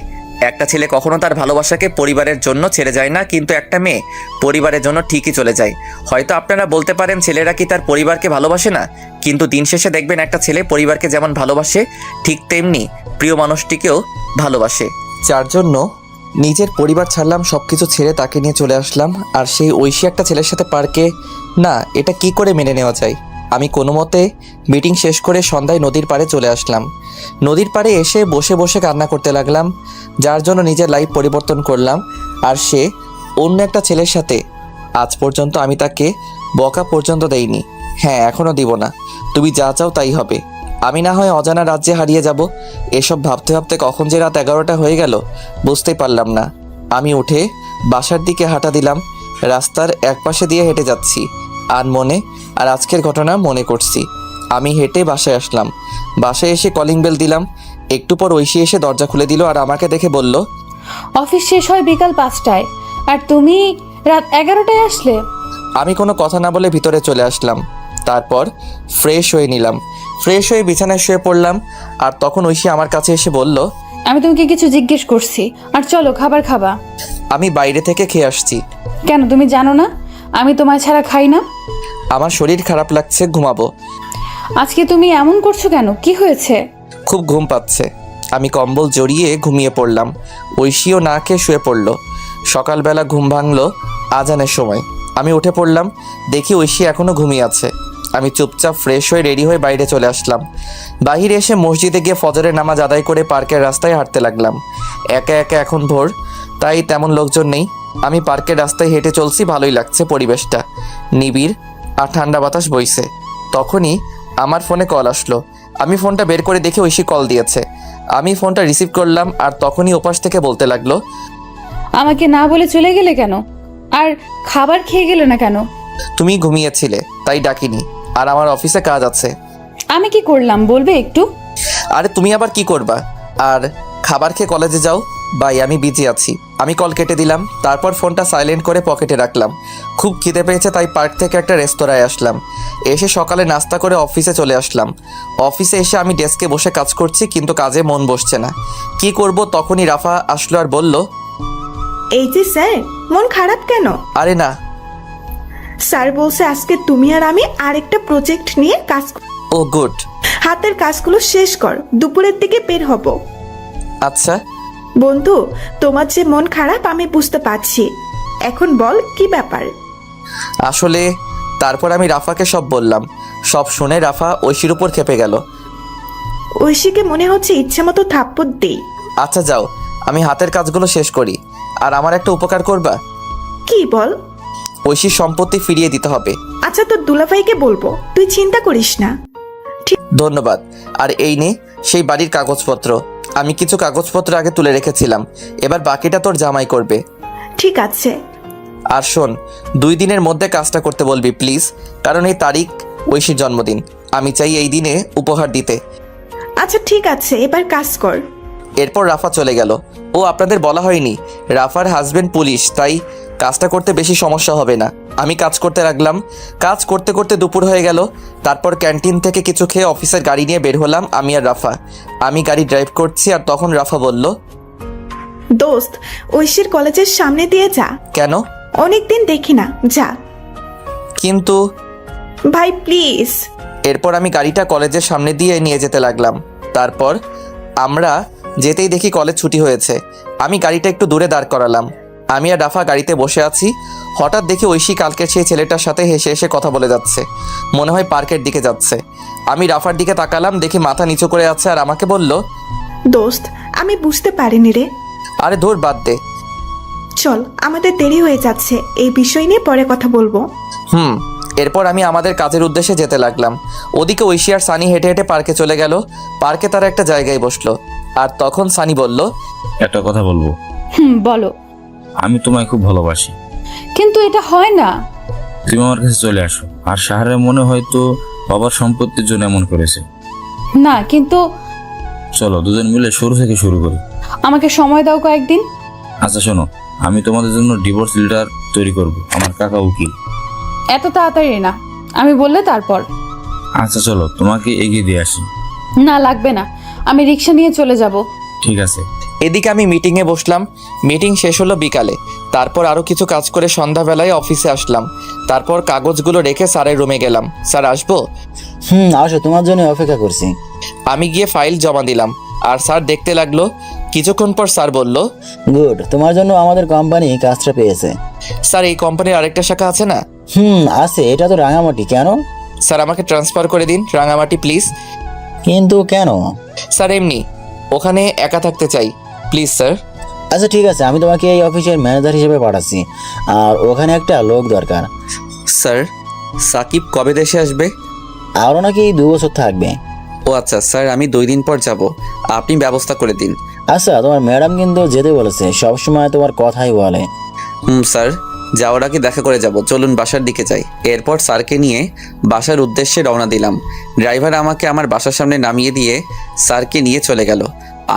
একটা ছেলে কখনো তার ভালোবাসাকে পরিবারের জন্য ছেড়ে যায় না, কিন্তু একটা মেয়ে পরিবারের জন্য ঠিকই চলে যায়। হয়তো আপনারা বলতে পারেন ছেলেরা কি তার পরিবারকে ভালোবাসে না, কিন্তু দিন শেষে দেখবেন একটা ছেলে পরিবারকে যেমন ভালোবাসে ঠিক তেমনি প্রিয় মানুষটিকেও ভালোবাসে। যার জন্য নিজের পরিবার ছাড়লাম, সব কিছু ছেড়ে তাকে নিয়ে চলে আসলাম। আর সেই ঐশী একটা ছেলের সাথে পার্কে, না এটা কি করে মেনে নেওয়া যায়। আমি কোনো মতে মিটিং শেষ করে সন্ধ্যায় নদীর পাড়ে চলে আসলাম। নদীর পাড়ে এসে বসে বসে কান্না করতে লাগলাম, যার জন্য নিজের লাইফ পরিবর্তন করলাম। আর সে অন্য একটা ছেলের সাথে। আজ পর্যন্ত আমি তাকে বকা পর্যন্ত দেইনি, হ্যাঁ এখনও দিব না। তুমি যা চাও তাই হবে। আমি না হয় অজানা রাজ্যে হারিয়ে যাব। এসব ভাবতে ভাবতে কখন যে রাত 11টা হয়ে গেল বুঝতেই পারলাম না। আমি উঠে বাসার দিকে হাঁটা দিলাম। রাস্তার এক পাশে দিয়ে হেঁটে যাচ্ছি আর আজকের ঘটনা মনে করছি। আমি হেঁটে বাসায় আসলাম। বাসায় এসে কলিং বেল দিলাম। একটু পর ঐশী এসে দরজা খুলে দিল, আর আমাকে দেখে বলল, অফিস শেষ হয় বিকাল 5টায়, আর তুমি রাত 11টায় আসলে? আমি কোনো কথা না বলে ভিতরে চলে আসলাম। তারপর ফ্রেশ হয়ে নিলাম। ফ্রেশ হয়ে বিছানায় শুয়ে পড়লাম। আর তখন ঐশী আমার কাছে এসে বলল, আমি তোমাকে কিছু জিজ্ঞেস করছি, আর চলো খাবার খাবা। আমি বাইরে থেকে খেয়ে আসছি। কেন, তুমি জানো না আমি তোমায় ছাড়া খাই না? আমার শরীর খারাপ লাগছে, ঘুমাবো। আজকে তুমি এমন করছো কেন, কি হয়েছে? খুব ঘুম পাচ্ছে। আমি কম্বল জড়িয়ে ঘুমিয়ে পড়লাম। ঐশীও না খেয়ে শুয়ে পড়ল। সকালবেলা ঘুম ভাঙলো আজানের সময়। আমি উঠে পড়লাম, দেখি ঐশী এখনও ঘুমিয়ে আছে। আমি চুপচাপ ফ্রেশ হয়ে রেডি হয়ে বাইরে চলে আসলাম। বাইরে এসে মসজিদে গিয়ে ফজরের নামাজ আদায় করে পার্কের রাস্তায় হাঁটতে লাগলাম। একা একা, এখন ভোর, তাই তেমন লোকজন নেই। আমি পার্কের রাস্তায় হেঁটে চলছি, ভালোই লাগছে পরিবেশটা, নিবিড় আর ঠান্ডা বাতাস বইছে। তখনই আমার ফোনে কল আসলো। আমি ফোনটা বের করে দেখে ঐশী কল দিয়েছে। আমি ফোনটা রিসিভ করলাম, আর তখনই ওপাশ থেকে বলতে লাগলো, আমাকে না বলে চলে গেলে কেন, আর খাবার খেয়ে গেলে না কেন? তুমি ঘুমিয়েছিলে তাই ডাকিনি, আর আমার অফিসে কাজ আছে। আমি কি করলাম বলবে একটু? আরে তুমি আবার কি করবা, আর খাবার খেয়ে কলেজে যাও। বাই, আমি বিজি আছি। আমি কল কেটে দিলাম। তারপর ফোনটা সাইলেন্ট করে পকেটে রাখলাম। খুব খিদে পেয়েছে, তাই পার্ক থেকে একটা রেস্তোরাঁয় আসলাম। এসে সকালে নাস্তা করে অফিসে চলে আসলাম। অফিসে এসে আমি ডেস্কে বসে কাজ করছি, কিন্তু কাজে মন বসছে না। কি করব, তখনই রাফা আসলো আর বলল, এই যে স্যার, মন খারাপ কেন? আরে না। স্যার বলছে আজকে তুমি আর আমি আরেকটা প্রজেক্ট নিয়ে কাজ ও গুড। হাতের কাজগুলো শেষ কর, দুপুরের দিকে বের হব। আচ্ছা বন্ধু, তোমার যে মন খারাপ আমি বুঝতে পারছি। এখন বল কি ব্যাপার? আসলে তারপর আমি রাফাকে সব বললাম। সব শুনে রাফা ঐশীর উপর খেপে গেল। ঐশীকে মনে হচ্ছে ইচ্ছে মতো থাপ্পড় দেই। আচ্ছা যাও, আমি হাতের কাজগুলো শেষ করি। আর আমার একটা উপকার করবা? কি বল? ঐশীর সম্পত্তি ফিরিয়ে দিতে হবে। আচ্ছা, তোর দুলাভাইকে বলবো, তুই চিন্তা করিস না। ধন্যবাদ। আর এই নে সেই বাড়ির কাগজপত্র। আমি কিছু কাগজপত্র আগে তুলে রেখেছিলাম, এবার বাকিটা তোর জামাই করবে। ঠিক আছে। আর শোন, 2 দিনের মধ্যে কাজটা করতে বলবি প্লিজ, কারণ এই তারিখ ঐশীর জন্মদিন, আমি চাই এই দিনে উপহার দিতে। আচ্ছা ঠিক আছে, এবার কাজ কর। এরপর রাফা চলে গেল। ও আপনাদের বলা হয়নি, রাফার হাজবেন্ড পুলিশ, তাই কাজটা করতে বেশি সমস্যা হবে না। আমি কাজ করতে লাগলাম। কাজ করতে করতে দুপুর হয়ে গেল। তারপর ক্যান্টিন থেকে কিছু খেয়ে অফিসের গাড়ি নিয়ে বের হলাম আমি আর রাফা। আমি গাড়ি ড্রাইভ করছি আর তখন রাফা বলল, দোস্ত, ঐশীর কলেজের সামনে দিয়ে যা। কেন? অনেকদিন দেখি না, যা। কিন্তু ভাই প্লিজ। এরপর আমি গাড়িটা কলেজের সামনে দিয়ে নিয়ে যেতে লাগলাম। তারপর আমরা যেতেই দেখি কলেজ ছুটি হয়েছে। আমি গাড়িটা একটু দূরে দাঁড় করালাম। আমি আর রাফা গাড়িতে বসে আছি। হঠাৎ দেখি ঐশী কালকের সেই ছেলেটার সাথে হেসে হেসে কথা বলে যাচ্ছে। মনে হয় পার্কের দিকে যাচ্ছে। আমি রাফার দিকে তাকালাম, দেখি মাথা নিচু করে আছে আর আমাকে বলল, দোস্ত, আমি বুঝতে পারিনি রে। আরে ধুর, বাদ দে। চল, আমাদের দেরি হয়ে যাচ্ছে, এই বিষয় নিয়ে পরে কথা বলবো। এরপর আমি আমাদের কাজের উদ্দেশ্যে যেতে লাগলাম। ওদিকে ঐশী আর সানি হেঁটে হেঁটে পার্কে চলে গেল। পার্কে তারা একটা জায়গায় বসলো। আর তখন সানি বলল, একটা কথা বলবো। বলো। আমি তোমায় খুব ভালোবাসি। কিন্তু এটা হয় না। তুমি আমার কাছে চলে আসো। আর শাহরের মনে হয়তো বাবার সম্পত্তির জন্য এমন করেছে। না, কিন্তু চলো দুজন মিলে শুরু থেকে শুরু করি। আমাকে সময় দাও কয়েকদিন। আচ্ছা শোনো, আমি তোমাদের জন্য ডিভোর্স লেটার তৈরি করব। আমার কাকা উকিল। এত তাড়াতাড়ি না, আমি বললে তারপর। আচ্ছা চলো, তোমাকে এগিয়ে দিয়ে আসি। না লাগবে না, আমি রিক্সা নিয়ে চলে যাব। ঠিক আছে। এদিকে আমি মিটিংয়ে বসলাম। মিটিং শেষ হলো বিকালে। তারপর আরও কিছু কাজ করে সন্ধ্যাবেলায় অফিসে আসলাম। তারপর কাগজগুলো রেখে স্যারের রুমে গেলাম। স্যার আসবো? আসো, তোমার জন্য অপেক্ষা করছি। আমি গিয়ে ফাইল জমা দিলাম আর স্যার দেখতে লাগলো। কিছুক্ষণ পর স্যার বলল, গুড, তোমার জন্য আমাদের কোম্পানি কাজটা পেয়েছে। স্যার এই কোম্পানির আরেকটা শাখা আছে না? আছে, এটা তো রাঙামাটি। কেন? স্যার আমাকে ট্রান্সফার করে দিন রাঙামাটি প্লিজ। কিন্তু কেন? স্যার এমনি, ওখানে একা থাকতে চাই, প্লিজ স্যার। আচ্ছা ঠিক আছে, আমি তোমাকে এই অফিসের ম্যানেজার হিসেবে পাঠাচ্ছি। আর ওখানে একটা লোক দরকার। স্যার সাকিব কবে দেশে আসবে? আরও নাকি 2 বছর থাকবে। ও আচ্ছা স্যার, আমি 2 দিন পর যাব, আপনি ব্যবস্থা করে দিন। আচ্ছা, তোমার ম্যাডাম কিন্তু যেতে বলেছে, সবসময় তোমার কথাই বলে। স্যার যাওয়ার আগে দেখা করে যাব, চলুন বাসার দিকে যাই। এরপর স্যারকে নিয়ে বাসার উদ্দেশ্যে রওনা দিলাম। ড্রাইভার আমাকে আমার বাসার সামনে নামিয়ে দিয়ে স্যারকে নিয়ে চলে গেল।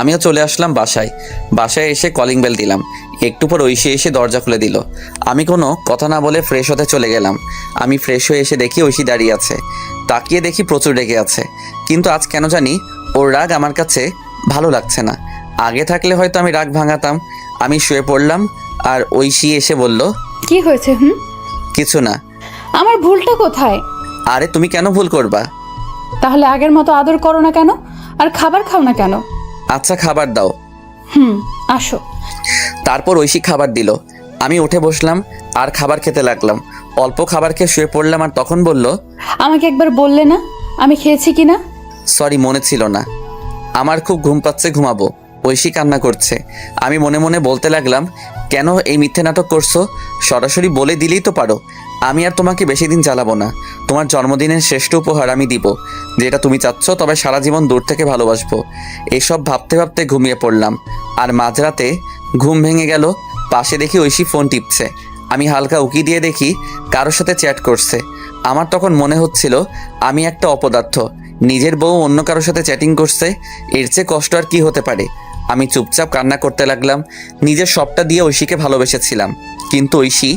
আমিও চলে আসলাম বাসায়। বাসায় এসে কলিং বেল দিলাম। একটু পর ঐশী এসে দরজা খুলে দিল। আমি কোনো কথা না বলে ফ্রেশ হতে চলে গেলাম। আমি ফ্রেশ হয়ে এসে দেখি ঐশী দাঁড়িয়ে আছে। তাকিয়ে দেখি প্রচুর রেগে আছে। কিন্তু আজ কেন জানি ওর রাগ আমার কাছে ভালো লাগছে না। আগে থাকলে হয়তো আমি রাগ ভাঙাতাম। আমি শুয়ে পড়লাম আর ঐশী এসে বলল, কি হয়েছে? কিছু না। আমার ভুলটা কোথায়? আরে তুমি কেন ভুল করবা? তাহলে আগের মতো আদর করো না কেন? আর খাবার খাও না কেন? আচ্ছা খাবার দাও। আসো। তারপর ঐশী খাবার দিল। আমি উঠে বসলাম আর খাবার খেতে লাগলাম। অল্প খাবার খেয়ে শুয়ে পড়লাম আর তখন বলল, আমাকে একবার বললে না আমি খেয়েছি কিনা? সরি, মনে ছিল না। আমার খুব ঘুম পাচ্ছে, ঘুমাবো। ঐশী কান্না করছে। আমি মনে মনে বলতে লাগলাম, কেন এই মিথ্যে নাটক করছো? সরাসরি বলে দিলেই তো পারো। আমি আর তোমাকে বেশি দিন চালাবো না। তোমার জন্মদিনের শ্রেষ্ঠ উপহার আমি দিব, যেটা তুমি চাচ্ছ, তবে সারা জীবন দূর থেকে ভালোবাসবো। এসব ভাবতে ভাবতে ঘুমিয়ে পড়লাম। আর মাঝরাতে ঘুম ভেঙে গেল। পাশে দেখি ঐশী ফোন টিপছে। আমি হালকা উকি দিয়ে দেখি কারোর সাথে চ্যাট করছে। আমার তখন মনে হচ্ছিল আমি একটা অপদার্থ। নিজের বউ অন্য কারোর সাথে চ্যাটিং করছে, এর চেয়ে কষ্ট আর কি হতে পারে? আমি চুপচাপ কান্না করতে লাগলাম। নিজের সবটা দিয়ে ঐশীকে ভালোবেসেছিলাম, কিন্তু ঐশী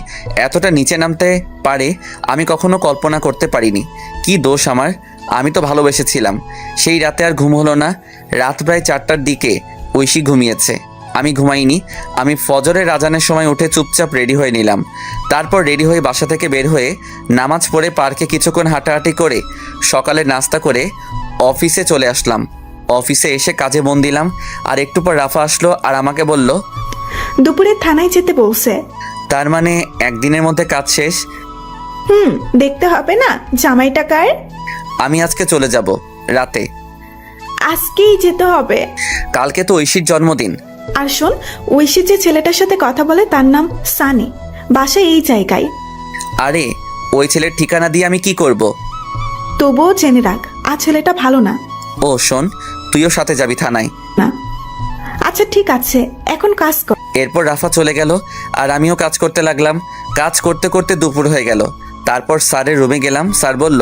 এতটা নিচে নামতে পারে আমি কখনো কল্পনা করতে পারিনি। কি দোষ আমার? আমি তো ভালোবেসেছিলাম। সেই রাতে আর ঘুম হলো না। রাত প্রায় 4টার দিকে ঐশী ঘুমিয়েছে, আমি ঘুমাইনি। আমি ফজরের আজানের সময় উঠে চুপচাপ রেডি হয়ে নিলাম। তারপর রেডি হয়ে বাসা থেকে বের হয়ে নামাজ পড়ে পার্কে কিছুক্ষণ হাঁটাহাঁটি করে সকালে নাস্তা করে অফিসে চলে আসলাম। অফিসে এসে কাজে মন দিলাম। আর একটু পর রাফা আসলো আর আমাকে বলল, দুপুরে থানায় যেতে বলছে। তার মানে একদিনের মধ্যে কাজ শেষ? দেখতে হবে না জামাইটা কার। আমি আজকে চলে যাব রাতে। আজকেই যেতে হবে? কালকে তো ঐশীর জন্মদিন। আর শোন, ঐশী যে ছেলেটার সাথে কথা বলে তার নাম সানি, বাসা এই জায়গায়। আরে ওই ছেলের ঠিকানা দিয়ে আমি কি করব? তবুও জেনে রাখ, আর ছেলেটা ভালো না। ও শোন, তুইও সাথে যাবি থানায়? না। আচ্ছা ঠিক আছে, এখন কাজ কর। এরপর রাফা চলে গেল আর আমিও কাজ করতে লাগলাম। কাজ করতে করতে দুপুর হয়ে গেল। তারপর স্যারের রুমে গেলাম। স্যার বলল,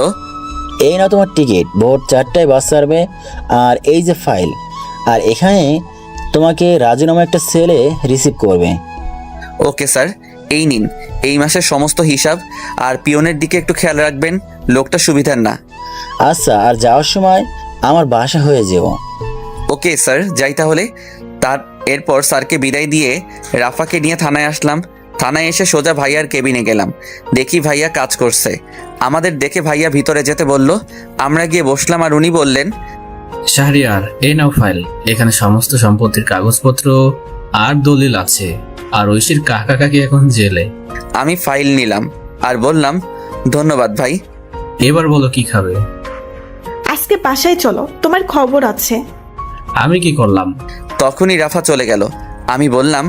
এই না তোমার টিকিট, ভোর 4টায় বাস ছাড়বে। আর এই যে ফাইল, আর এখানে তোমাকে রাজু নামে একটা ছেলে রিসিভ করবে। ওকে স্যার, এই নিন এই মাসের সমস্ত হিসাব, আর পিয়নের দিকে একটু খেয়াল রাখবেন, লোকটা সুবিধার না। আচ্ছা, আর যাওয়ার সময় আমার বাসা হয়ে যেও। ওকে স্যার, যাই তাহলে। এরপর স্যারকে বিদায় দিয়ে রাফাকে নিয়ে থানায় আসলাম। থানায় এসে সোজা ভাইয়ার কেবিনে গেলাম। দেখি ভাইয়া কাজ করছে। আমাদের দেখে ভাইয়া ভিতরে যেতে বলল। আমরা গিয়ে বসলাম আর উনি বললেন, শাহরিয়ার, এই নাও ফাইল। এখানে সমস্ত সম্পত্তির কাগজপত্র আর দলিল আছে। আর ঐশীর কাকা কাকি এখন জেলে। আমি ফাইল নিলাম আর বললাম, ধন্যবাদ ভাই। এবার বলো কি খাবে? আজকে বাসায় চলো, তোমার খবর আছে। আমি কি করলাম? তখনই রাফা চলে গেল। আমি বললাম,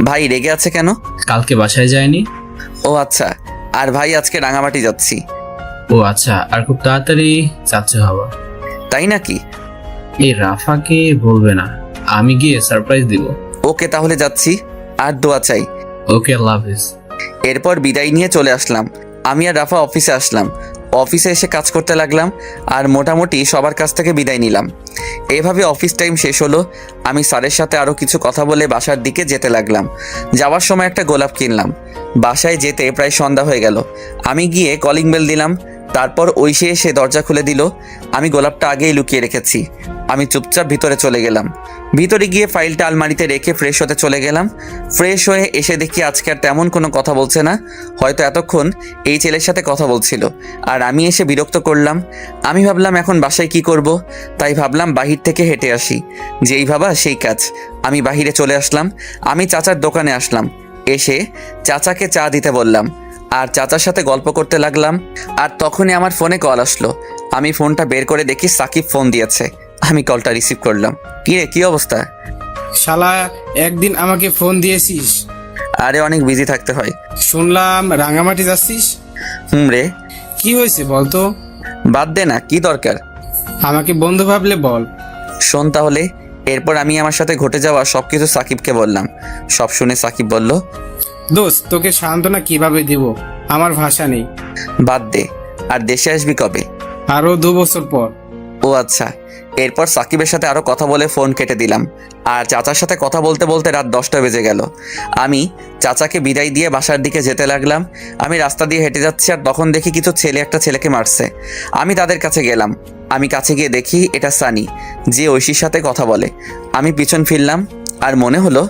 ভাই রেগে আছে কেন? কালকে বাসায় যায়নি? ও আচ্ছা, আর ভাই আজকে রাঙামাটি যাচ্ছি। ও আচ্ছা, আর খুব তাড়াতাড়ি যাচ্ছে হওয়া। তাই নাকি? এই রাফাকে বলবে না, আমি গিয়ে সারপ্রাইজ দিব। ওকে তাহলে যাচ্ছি, আর দোয়া চাই। ওকে, আল্লাহ হাফিজ। এরপর বিদায় নিয়ে চলে আসলাম। আমি আর রাফা অফিসে আসলাম। অফিসে এসে কাজ করতে লাগলাম আর মোটামুটি সবার কাছ থেকে বিদায় নিলাম। এভাবে অফিস টাইম শেষ হলো। আমি স্যারের সাথে আরও কিছু কথা বলে বাসার দিকে যেতে লাগলাম। যাওয়ার সময় একটা গোলাপ কিনলাম। বাসায় যেতে প্রায় সন্ধ্যা হয়ে গেল। আমি গিয়ে কলিং বেল দিলাম। তারপর ঐশী এসে দরজা খুলে দিল। আমি গোলাপটা আগেই লুকিয়ে রেখেছি। আমি চুপচাপ ভিতরে চলে গেলাম। ভিতরে গিয়ে ফাইলটা আলমারিতে রেখে ফ্রেশ হতে চলে গেলাম। ফ্রেশ হয়ে এসে দেখি আজকে আর তেমন কোনো কথা বলছে না। হয়তো এতক্ষণ এই ছেলের সাথে কথা বলছিল আর আমি এসে বিরক্ত করলাম। আমি ভাবলাম এখন বাসায় কি করব, তাই ভাবলাম বাহির থেকে হেঁটে আসি। যেই ভাবা সেই কাজ। আমি বাহিরে চলে আসলাম। আমি চাচার দোকানে আসলাম। এসে চাচাকে চা দিতে বললাম আর চাচার সাথে গল্প করতে লাগলাম। আর তখনই আমার ফোনে কল আসলো। আমি ফোনটা বের করে দেখি সাকিব ফোন দিয়েছে। আমি কলটা রিসিভ করলাম। কি রে, কি অবস্থা? শালা, একদিন আমাকে ফোন দিয়েছিস? আরে অনেক বিজি থাকতে হয়। শুনলাম রাঙামাটি যাচ্ছিস। রে, কি হয়েছে বলতো? বাদ দে না, কি দরকার? আমাকে বন্ধু ভাবলে বল। শোন তাহলে। এরপর আমি আমার সাথে ঘটে যাওয়া সবকিছু সাকিবকে বললাম। সব শুনে সাকিব বলল, দোস্ত, তোকে সান্ত্বনা কিভাবে দিব, আমার ভাষা নেই। বাদ দে। আর দেশে আসবি কবে? আরো 2 বছর পর। ও আচ্ছা। এরপর সাকিবের সাথে আরও কথা বলে ফোন কেটে দিলাম। আর চাচার সাথে কথা বলতে বলতে রাত 10টা বেজে গেল। আমি চাচাকে বিদায় দিয়ে বাসার দিকে যেতে লাগলাম। আমি রাস্তা দিয়ে হেঁটে যাচ্ছি আর তখন দেখি কিছু ছেলে একটা ছেলেকে মারছে। আমি তাদের কাছে গেলাম। আমি কাছে গিয়ে দেখি এটা সানি, যে ঐশীর সাথে কথা বলে। আমি পিছন ফিরলাম আর মনে হলো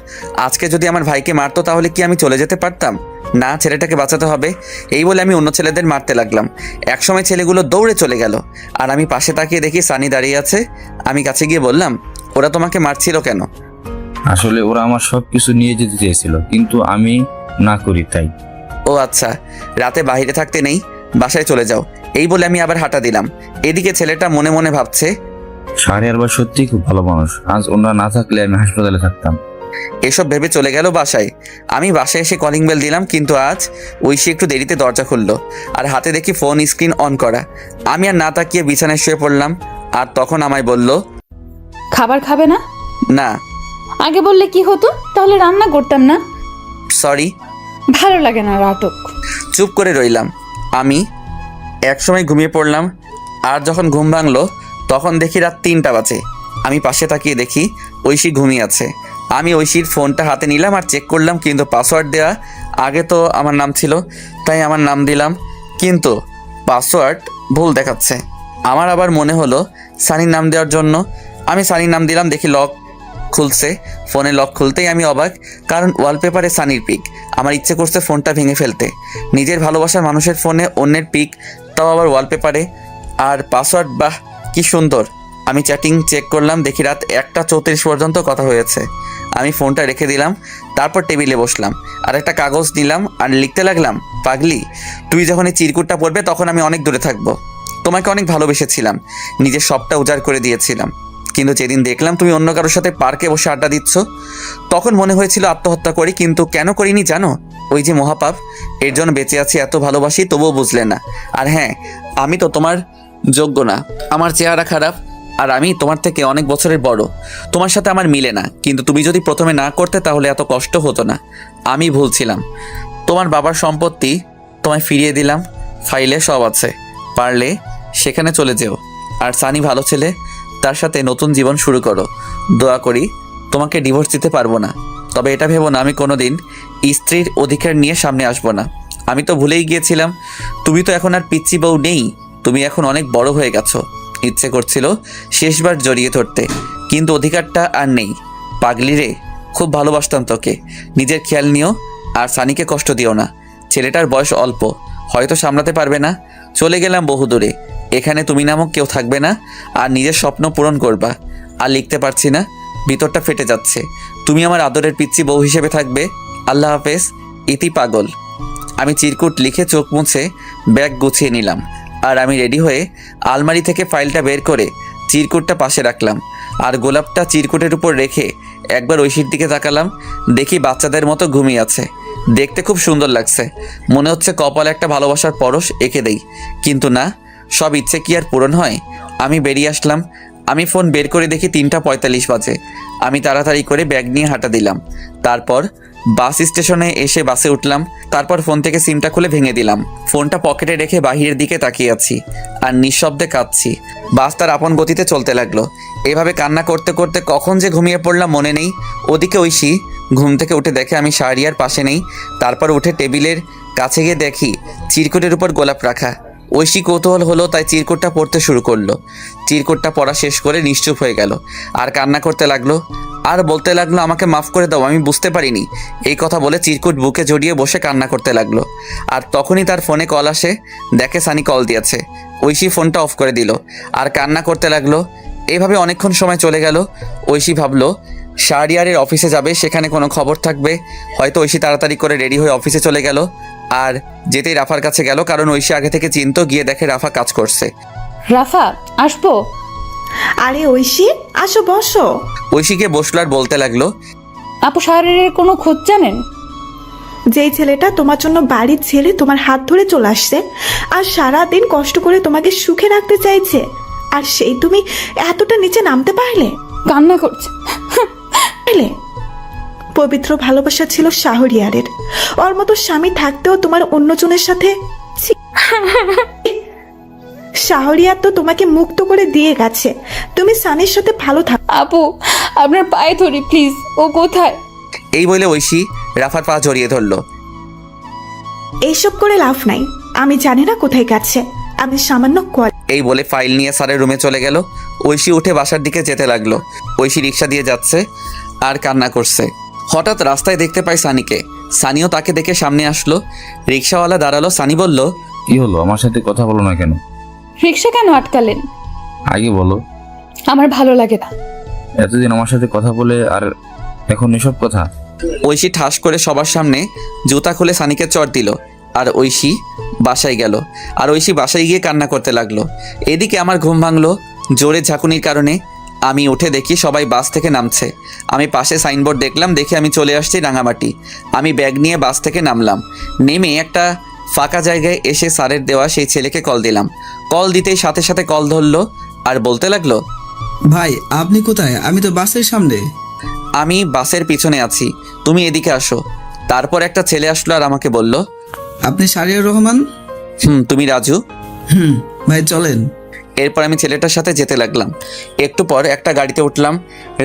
আজকে যদি আমার ভাইকে মারতো তাহলে কি আমি চলে যেতে পারতাম? না, ছেলেটাকে বাঁচাতে হবে। এই বলে আমি অন্য ছেলেদের মারতে লাগলাম। একসময় ছেলেগুলো দৌড়ে চলে গেল আর আমি পাশে তাকিয়ে দেখি সানি দাঁড়িয়ে আছে। আমি কাছে গিয়ে বললাম, ওরা তোমাকে মারছিল কেন? আসলে ওরা আমার সব কিছু নিয়ে যেতে চেয়েছিল, কিন্তু আমি না করি তাই। ও আচ্ছা, রাতে বাইরে থাকতে নেই, বাসায় চলে যাও। এই বলে আমি আবার হাঁটা দিলাম। এদিকে ছেলেটা মনে মনে ভাবছে, শাহরিয়ার ভাই সত্যিই খুব ভালো মানুষ। আজ ওনারা না থাকলে আমি হাসপাতালে থাকতাম। এসব ভেবে চলে গেল বাসায়। আমি বাসায় এসে কলিং বেল দিলাম, কিন্তু আজ ঐশী একটু দেরিতে দরজা খুললো আর হাতে দেখি ফোন স্ক্রিন অন করা। আমি আর না তাকিয়ে বিছানায় শুয়ে পড়লাম। আর তখন আমায় বলল, খাবার খাবে না? না। আগে বললে কি হতো, তাহলে রান্না করতাম না। সরি। ভালো লাগে না নাটক। চুপ করে রইলাম। আমি একসময় ঘুমিয়ে পড়লাম। আর যখন ঘুম ভাঙলো তখন দেখি রাত 3টা বাজে। আমি পাশে তাকিয়ে দেখি ঐশী ঘুমিয়ে আছে। আমি ঐশীর ফোনটা হাতে নিলাম আর চেক করলাম, কিন্তু পাসওয়ার্ড দেওয়া আগে তো আমার নাম ছিল, তাই আমার নাম দিলাম, কিন্তু পাসওয়ার্ড ভুল দেখাচ্ছে। আমার আবার মনে হলো সানির নাম দেওয়ার জন্য। আমি সানির নাম দিলাম, দেখি লক খুলছে। ফোনে লক খুলতেই আমি অবাক, কারণ ওয়ালপেপারে সানির পিক। আমার ইচ্ছে করছে ফোনটা ভেঙে ফেলতে। নিজের ভালোবাসার মানুষের ফোনে অন্যের পিক, তাও আবার ওয়ালপেপারে। আর পাসওয়ার্ড, বাহ কি সুন্দর। আমি চ্যাটিং চেক করলাম, দেখি রাত 1:34 পর্যন্ত কথা হয়েছে। আমি ফোনটা রেখে দিলাম। তারপর টেবিলে বসলাম আর একটা কাগজ নিলাম আর লিখতে লাগলাম, পাগলি, তুই যখন এই চিরকুটটা পড়বে তখন আমি অনেক দূরে থাকবো। তোমাকে অনেক ভালোবেসেছিলাম, নিজের সবটা উজাড় করে দিয়েছিলাম, কিন্তু যেদিন দেখলাম তুমি অন্য কারোর সাথে পার্কে বসে আড্ডা দিচ্ছ, তখন মনে হয়েছিল আত্মহত্যা করি, কিন্তু কেন করিনি জানো? ওই যে মহাপাপ, এর জন্য বেঁচে আছি, এত ভালোবাসি তবুও বুঝলে না। আর হ্যাঁ, আমি তো তোমার যোগ্য না। আমার চেহারা খারাপ আর আমি তোমার থেকে অনেক বছরের বড়। তোমার সাথে আমার মিলে না, কিন্তু তুমি যদি প্রথমে না করতে তাহলে এত কষ্ট হতো না। আমি ভুল ছিলাম। তোমার বাবার সম্পত্তি তোমায় ফিরিয়ে দিলাম, ফাইলে সব আছে, পারলে সেখানে চলে যেও। আর সানি ভালো ছেলে, তার সাথে নতুন জীবন শুরু করো। দোয়া করি তোমাকে ডিভোর্স দিতে পারবো না, তবে এটা ভেবো না আমি কোনোদিন স্ত্রীর অধিকার নিয়ে সামনে আসবো না। আমি তো ভুলেই গিয়েছিলাম, তুমি তো এখন আর পিচ্চি বউ নেই, তুমি এখন অনেক বড় হয়ে গেছো। ইচ্ছে করছিল শেষবার জড়িয়ে ধরতে, কিন্তু অধিকারটা আর নেই। পাগলি রে, খুব ভালোবাসতাম তোকে। নিজের খেয়াল নিও, আর সানিকে কষ্ট দিও না। ছেলেটার বয়স অল্প, হয়তো সামলাতে পারবে না। চলে গেলাম বহুদূরে, এখানে তুমি নামক কেউ থাকবে না, আর নিজের স্বপ্ন পূরণ করবা। আর লিখতে পারছি না, ভিতরটা ফেটে যাচ্ছে। তুমি আমার আদরের পিচ্চি বউ হিসেবে থাকবে। আল্লাহ হাফেজ, ইতি পাগল। আমি চিরকুট লিখে চোখ মুছে ব্যাগ গুছিয়ে নিলাম, আর আমি রেডি হয়ে আলমারি থেকে ফাইলটা বের করে চিরকুটটা পাশে রাখলাম, আর গোলাপটা চিরকুটের উপর রেখে একবার ঐশীর দিকে তাকালাম। দেখি বাচ্চাদের মতো ঘুমিয়ে আছে, দেখতে খুব সুন্দর লাগছে। মনে হচ্ছে কপালে একটা ভালোবাসার পরশ এঁকে দেই, কিন্তু না, সব ইচ্ছে কি আর পূরণ হয়? আমি বেরিয়ে আসলাম। আমি ফোন বের করে দেখি 3:45 বাজে। আমি তাড়াতাড়ি করে ব্যাগ নিয়ে হাঁটা দিলাম। তারপর বাস স্টেশনে এসে বাসে উঠলাম। তারপর ফোন থেকে সিমটা খুলে ভেঙে দিলাম। ফোনটা পকেটে রেখে বাহিরের দিকে তাকিয়ে আছি আর নিঃশব্দে কাঁদছি। বাস তার আপন গতিতে চলতে লাগলো। এভাবে কান্না করতে করতে কখন যে ঘুমিয়ে পড়লাম মনে নেই। ওদিকে ঐশী ঘুম থেকে উঠে দেখে আমি শাহরিয়ার পাশে নেই। তারপর উঠে টেবিলের কাছে গিয়ে দেখি চিরকুটের উপর গোলাপ রাখা। ঐশী কৌতূহল হলো, তাই চিরকুটটা পড়তে শুরু করলো। চিরকুটটা পড়া শেষ করে নিশ্চুপ হয়ে গেল আর কান্না করতে লাগলো। আর বলতে লাগলো, আমাকে মাফ করে দাও, আমি বুঝতে পারিনি। এই কথা বলে চিরকুট বুকে জড়িয়ে বসে কান্না করতে লাগলো। আর তখনই তার ফোনে কল আসে। দেখে সানি কল দিয়েছে। ঐশী ফোনটা অফ করে দিল আর কান্না করতে লাগলো। এইভাবে অনেকক্ষণ সময় চলে গেল। ঐশী ভাবলো শাহরিয়ারের অফিসে যাবে, সেখানে কোনো খবর থাকবে। হয়তো ঐশী তাড়াতাড়ি করে রেডি হয়ে অফিসে চলে গেল। আর যেতেই রাফার কাছে গেল, কারণ ঐশী আগে থেকে চিন্তা। গিয়ে দেখে রাফা কাজ করছে। রাফা, আসবো? আরে ঐশী, আসো বসো। ঐশীকে বসলো আর বলতে লাগলো, আপু শাহরিয়ারের কোনো খোঁজ জানেন? যেই ছেলেটা তোমার জন্য বাড়ি ছেড়ে তোমার হাত ধরে চলে আসছে আর সারাদিন কষ্ট করে তোমাকে সুখে রাখতে চাইছে, আর সেই তুমি এতটা নিচে নামতে পারলে? কান্না করছে। পারলে? পবিত্র ভালোবাসা ছিল শাহরিয়ারের। ওর মতো স্বামী থাকতেও তোমার অন্যজনের সাথে। ছি! শাহরিয়ার তো তোমাকে মুক্ত করে দিয়ে গেছে, তুমি সানির সাথে ভালো থাকো। আপু, আপনার পায়ে ধরি প্লিজ, ও কোথায়? এই বলে ঐশী রাফার পা জড়িয়ে ধরলো। এইসব করে লাভ নাই, আমি জানি না কোথায় গেছে, আমি সামান্য এই বলে ফাইল নিয়ে স্যারের রুমে চলে গেল। ঐশী উঠে বাসার দিকে যেতে লাগলো। ঐশী রিক্সা দিয়ে যাচ্ছে আর কান্না করছে। হঠাৎ রাস্তায় দেখতে পাই সানিকে। সানিও তাকে দেখে সামনে আসলো। রিক্সাওয়ালা দাঁড়ালো। সানি বলল, কি হলো, আমার সাথে কথা বলো না কেন? রিক্সা কেন আটকালেন? আগে বলো। আমার ভালো লাগে না। এতদিন আমার সাথে কথা বলে আর এখন এসব কথা? ঐশী ঠাস করে সবার সামনে জুতা খুলে সানিকে চড় দিল। আর ঐশী বাসায় গেল। আর ঐশী বাসায় গিয়ে কান্না করতে লাগলো। এদিকে আমার ঘুম ভাঙলো জোরে ঝাঁকুনির কারণে। আমি উঠে দেখি সবাই বাস থেকে নামছে। আমি পাশে সাইনবোর্ড দেখলাম, দেখে আমি চলে আসছি রাঙামাটি। আমি ব্যাগ নিয়ে বাস থেকে নামলাম। নেমে একটা ফাঁকা জায়গায় এসে স্যারের দেওয়া সেই ছেলেকে কল দিলাম। কল দিতেই সাথে সাথে কল ধরলো আর বলতে লাগলো, ভাই আপনি কোথায়? আমি তো বাসের সামনে। আমি বাসের পিছনে আছি, তুমি এদিকে আসো। তারপর একটা ছেলে আসলো আর আমাকে বলল, আপনি শাহরিয়ার রহমান? তুমি রাজু? ভাই চলেন। এরপর আমি ছেলেটার সাথে যেতে লাগলাম। একটু পর একটা গাড়িতে উঠলাম।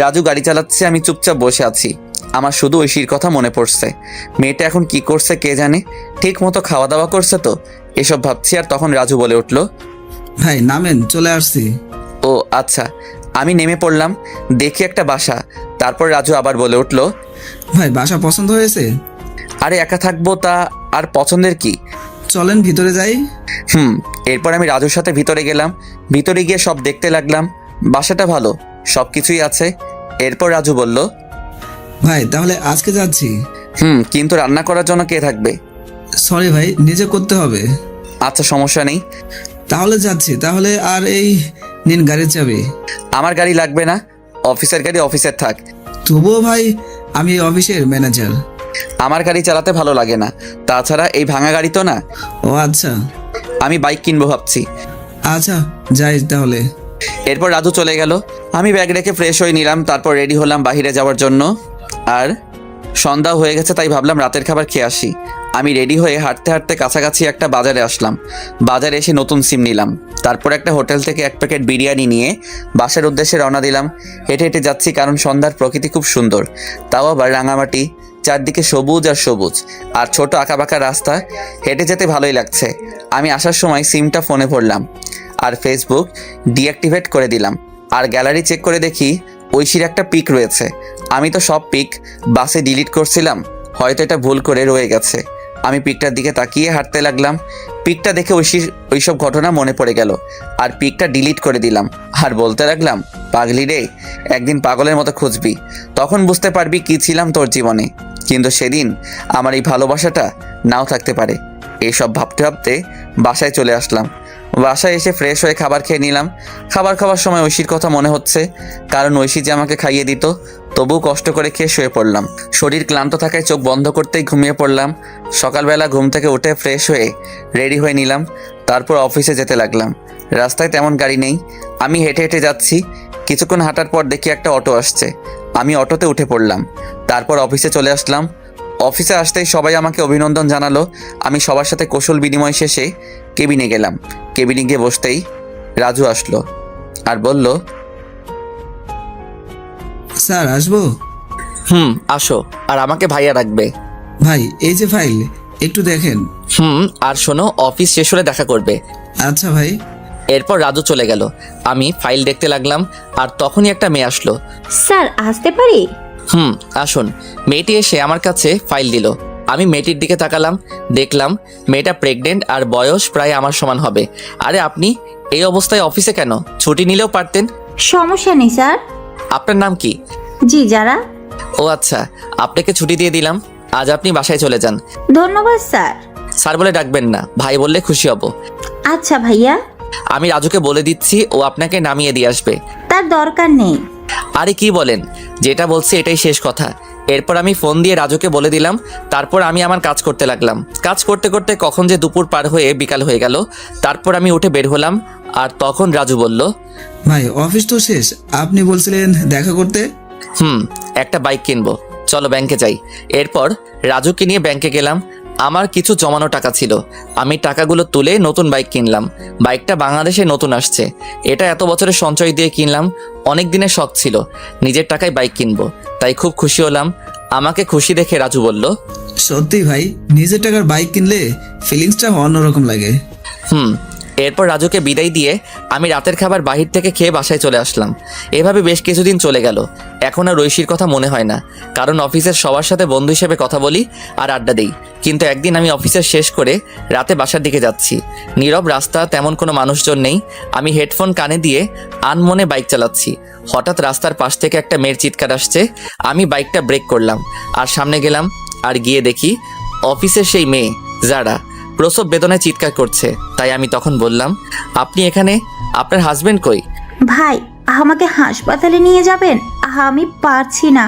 রাজু গাড়ি চালাচ্ছে, আমি চুপচাপ বসে আছি। আমার শুধু ঐশীর কথা মনে পড়ছে। মেয়েটা এখন কি করছে কে জানে, ঠিক মতো খাওয়া দাওয়া করছে তো, এসব ভাবছি। আর তখন রাজু বলে উঠলো, ভাই নামেন, চলে আসছি। ও আচ্ছা। আমি নেমে পড়লাম, দেখি একটা বাসা। তারপর রাজু আবার বলে উঠলো, ভাই বাসা পছন্দ হয়েছে? আরে একা থাকবো তা আর পছন্দের কি, চলেন ভিতরে যাই। এরপর আমি রাজুর সাথে ভিতরে গেলাম। ভিতরে গিয়ে সব দেখতে লাগলাম। বাসাটা ভালো, সব কিছুই আছে। এরপর রাজু বলল, ভাই তাহলে আজকে যাচ্ছি। কিন্তু রান্না করার জন্য কে থাকবে? সরি ভাই, নিজে করতে হবে। আচ্ছা সমস্যা নেই, তাহলে যাচ্ছি। তাহলে আর এই নিন গাড়ির চাবি। আমার গাড়ি লাগবে না, অফিসের গাড়ি অফিসের থাক। তবুও ভাই, আমি এই অফিসের ম্যানেজার। আমার গাড়ি চালাতে ভালো লাগে না, তাছাড়া এই ভাঙা গাড়ি তো না। ও আচ্ছা, আমি বাইক কিনবো ভাবছি। আচ্ছা যাই তাহলে। এরপর রাজু চলে গেল। আমি ব্যাগ রেখে ফ্রেশ হয়ে নিলাম। তারপর রেডি হলাম বাইরে যাওয়ার জন্য। আর সন্ধ্যা হয়ে গেছে, তাই ভাবলাম রাতের খাবার খেয়ে আসি। আমি রেডি হয়ে হাঁটতে হাঁটতে কাছাকাছি একটা বাজারে আসলাম। বাজারে এসে নতুন সিম নিলাম। তারপর একটা হোটেল থেকে 1 প্যাকেট বিরিয়ানি নিয়ে বাসার উদ্দেশ্যে রওনা দিলাম। হেঁটে হেঁটে যাচ্ছি কারণ সন্ধ্যার প্রকৃতি খুব সুন্দর, তাও আবার রাঙামাটি, চারদিকে সবুজ আর সবুজ আর ছোট আঁকাবাঁকা রাস্তা। হেঁটে যেতে ভালোই লাগছে। আমি আসার সময় সিমটা ফোনে ভরলাম আর ফেসবুক ডিঅ্যাক্টিভেট করে দিলাম। আর গ্যালারি চেক করে দেখি ঐশীর একটা পিক রয়েছে। আমি তো সব পিক বাসে ডিলিট করছিলাম, হয়তো এটা ভুল করে রয়ে গেছে। আমি পিকটার দিকে তাকিয়ে হাঁটতে লাগলাম। পিকটা দেখে ঐশীর ওইসব ঘটনা মনে পড়ে গেল আর পিকটা ডিলিট করে দিলাম। আর বলতে লাগলাম, পাগলি রে, একদিন পাগলের মতো খুঁজবি, তখন বুঝতে পারবি কি ছিলাম তোর জীবনে। কিন্তু সেদিন আমার এই ভালোবাসাটা নাও থাকতে পারে। এইসব ভাবতে ভাবতে বাসায় চলে আসলাম। বাসায় এসে ফ্রেশ হয়ে খাবার খেয়ে নিলাম। খাবার খাওয়ার সময় ঐশীর কথা মনে হচ্ছে, কারণ ঐশী যে আমাকে খাইয়ে দিত। তবুও কষ্ট করে খেয়ে শুয়ে পড়লাম। শরীর ক্লান্ত থাকায় চোখ বন্ধ করতেই ঘুমিয়ে পড়লাম। সকালবেলা ঘুম থেকে উঠে ফ্রেশ হয়ে রেডি হয়ে নিলাম। তারপর অফিসে যেতে লাগলাম। রাস্তায় তেমন গাড়ি নেই, আমি হেঁটে হেঁটে যাচ্ছি। কিছুক্ষণ হাঁটার পর দেখি একটা অটো আসছে। আমি অটোতে উঠে পড়লাম। তারপর অফিসে চলে আসলাম। অফিসে আসতেই সবাই আমাকে অভিনন্দন জানালো। আমি সবার সাথে কৌশল বিনিময় শেষে কেবিনে গেলাম। কেবিনে গিয়ে বসতেই রাজু আসলো আর বলল, স্যার আসবো? আসো। আর আমাকে ভাইয়া রাখবে। ভাই এই যে ফাইল, একটু দেখেন। আর শোনো, অফিস শেষ হলে দেখা করবে। আচ্ছা ভাই। এরপর রাজু চলে গেল। আমি ফাইল দেখতে লাগলাম আর তখনই একটা মেয়ে আসলো। স্যার আসতে পারি? আসুন। মেয়েটি এসে আমার কাছে ফাইল দিল। আমি মেয়েটির দিকে তাকালাম, দেখলাম মেয়েটা প্রেগনেন্ট আর বয়স প্রায় আমার সমান হবে। আরে আপনি এই অবস্থায় অফিসে কেন? ছুটি নিলেও পারতেন। সমস্যা নেই স্যার। আপনার নাম কি? জি যারা। ও আচ্ছা, আপনাকে ছুটি দিয়ে দিলাম। আজ আপনি বাসায় চলে যান। ধন্যবাদ স্যার। স্যার বলে ডাকবেন না, ভাই বললে খুশি হব। আচ্ছা ভাইয়া। আমি রাজুকে বলে দিচ্ছি, ও আপনাকে নামিয়ে দিয়ে আসবে। তার দরকার নেই। আরে কি বলেন, যেটা বলছি এটাই শেষ কথা। এরপর আমি ফোন দিয়ে রাজুকে বলে দিলাম। তারপর আমি আমার কাজ করতে লাগলাম। কাজ করতে করতে কখন যে দুপুর পার হয়ে বিকাল হয়ে গেল। তারপর আমি উঠে বের হলাম আর তখন রাজু বলল, ভাই অফিস তো শেষ, আপনি বলছিলেন দেখা করতে। একটা বাইক কিনবো, চলো ব্যাংকে যাই। এরপর রাজুকে নিয়ে ব্যাংকে গেলাম। আমার কিছু জমানো টাকা ছিল, আমি টাকাগুলো তুলে নতুন বাইক কিনলাম। বাইকটা বাংলাদেশে নতুন আসছে। এটা এত বছরের সঞ্চয় দিয়ে কিনলাম। অনেক দিনের শখ ছিল নিজের টাকায় বাইক কিনবো, তাই খুব খুশি হলাম। আমাকে খুশি দেখে রাজু বলল, সত্যি ভাই, নিজের টাকার বাইক কিনলে ফিলিংসটা অন্যরকম লাগে। এরপর রাজুকে বিদায় দিয়ে আমি রাতের খাবার বাহির থেকে খেয়ে বাসায় চলে আসলাম। এভাবে বেশ কিছুদিন চলে গেল। এখন আর ঐশীর কথা মনে হয় না, কারণ অফিসের সবার সাথে বন্ধু হিসেবে কথা বলি আর আড্ডা দিই। কিন্তু একদিন আমি অফিসের শেষ করে রাতে বাসার দিকে যাচ্ছি। নীরব রাস্তা, তেমন কোনো মানুষজন নেই। আমি হেডফোন কানে দিয়ে আনমনে বাইক চালাচ্ছি। হঠাৎ রাস্তার পাশ থেকে একটা মেয়ের চিৎকার আসছে। আমি বাইকটা ব্রেক করলাম আর সামনে গেলাম। আর গিয়ে দেখি অফিসের সেই মেয়ে যারা প্রসব বেদনায় চিৎকার করছে। তাই আমি তখন বললাম, আপনি এখানে? আপনার হাজবেন্ড কই? ভাই আমাকে হাসপাতালে নিয়ে যাবেন, আমি পারছি না।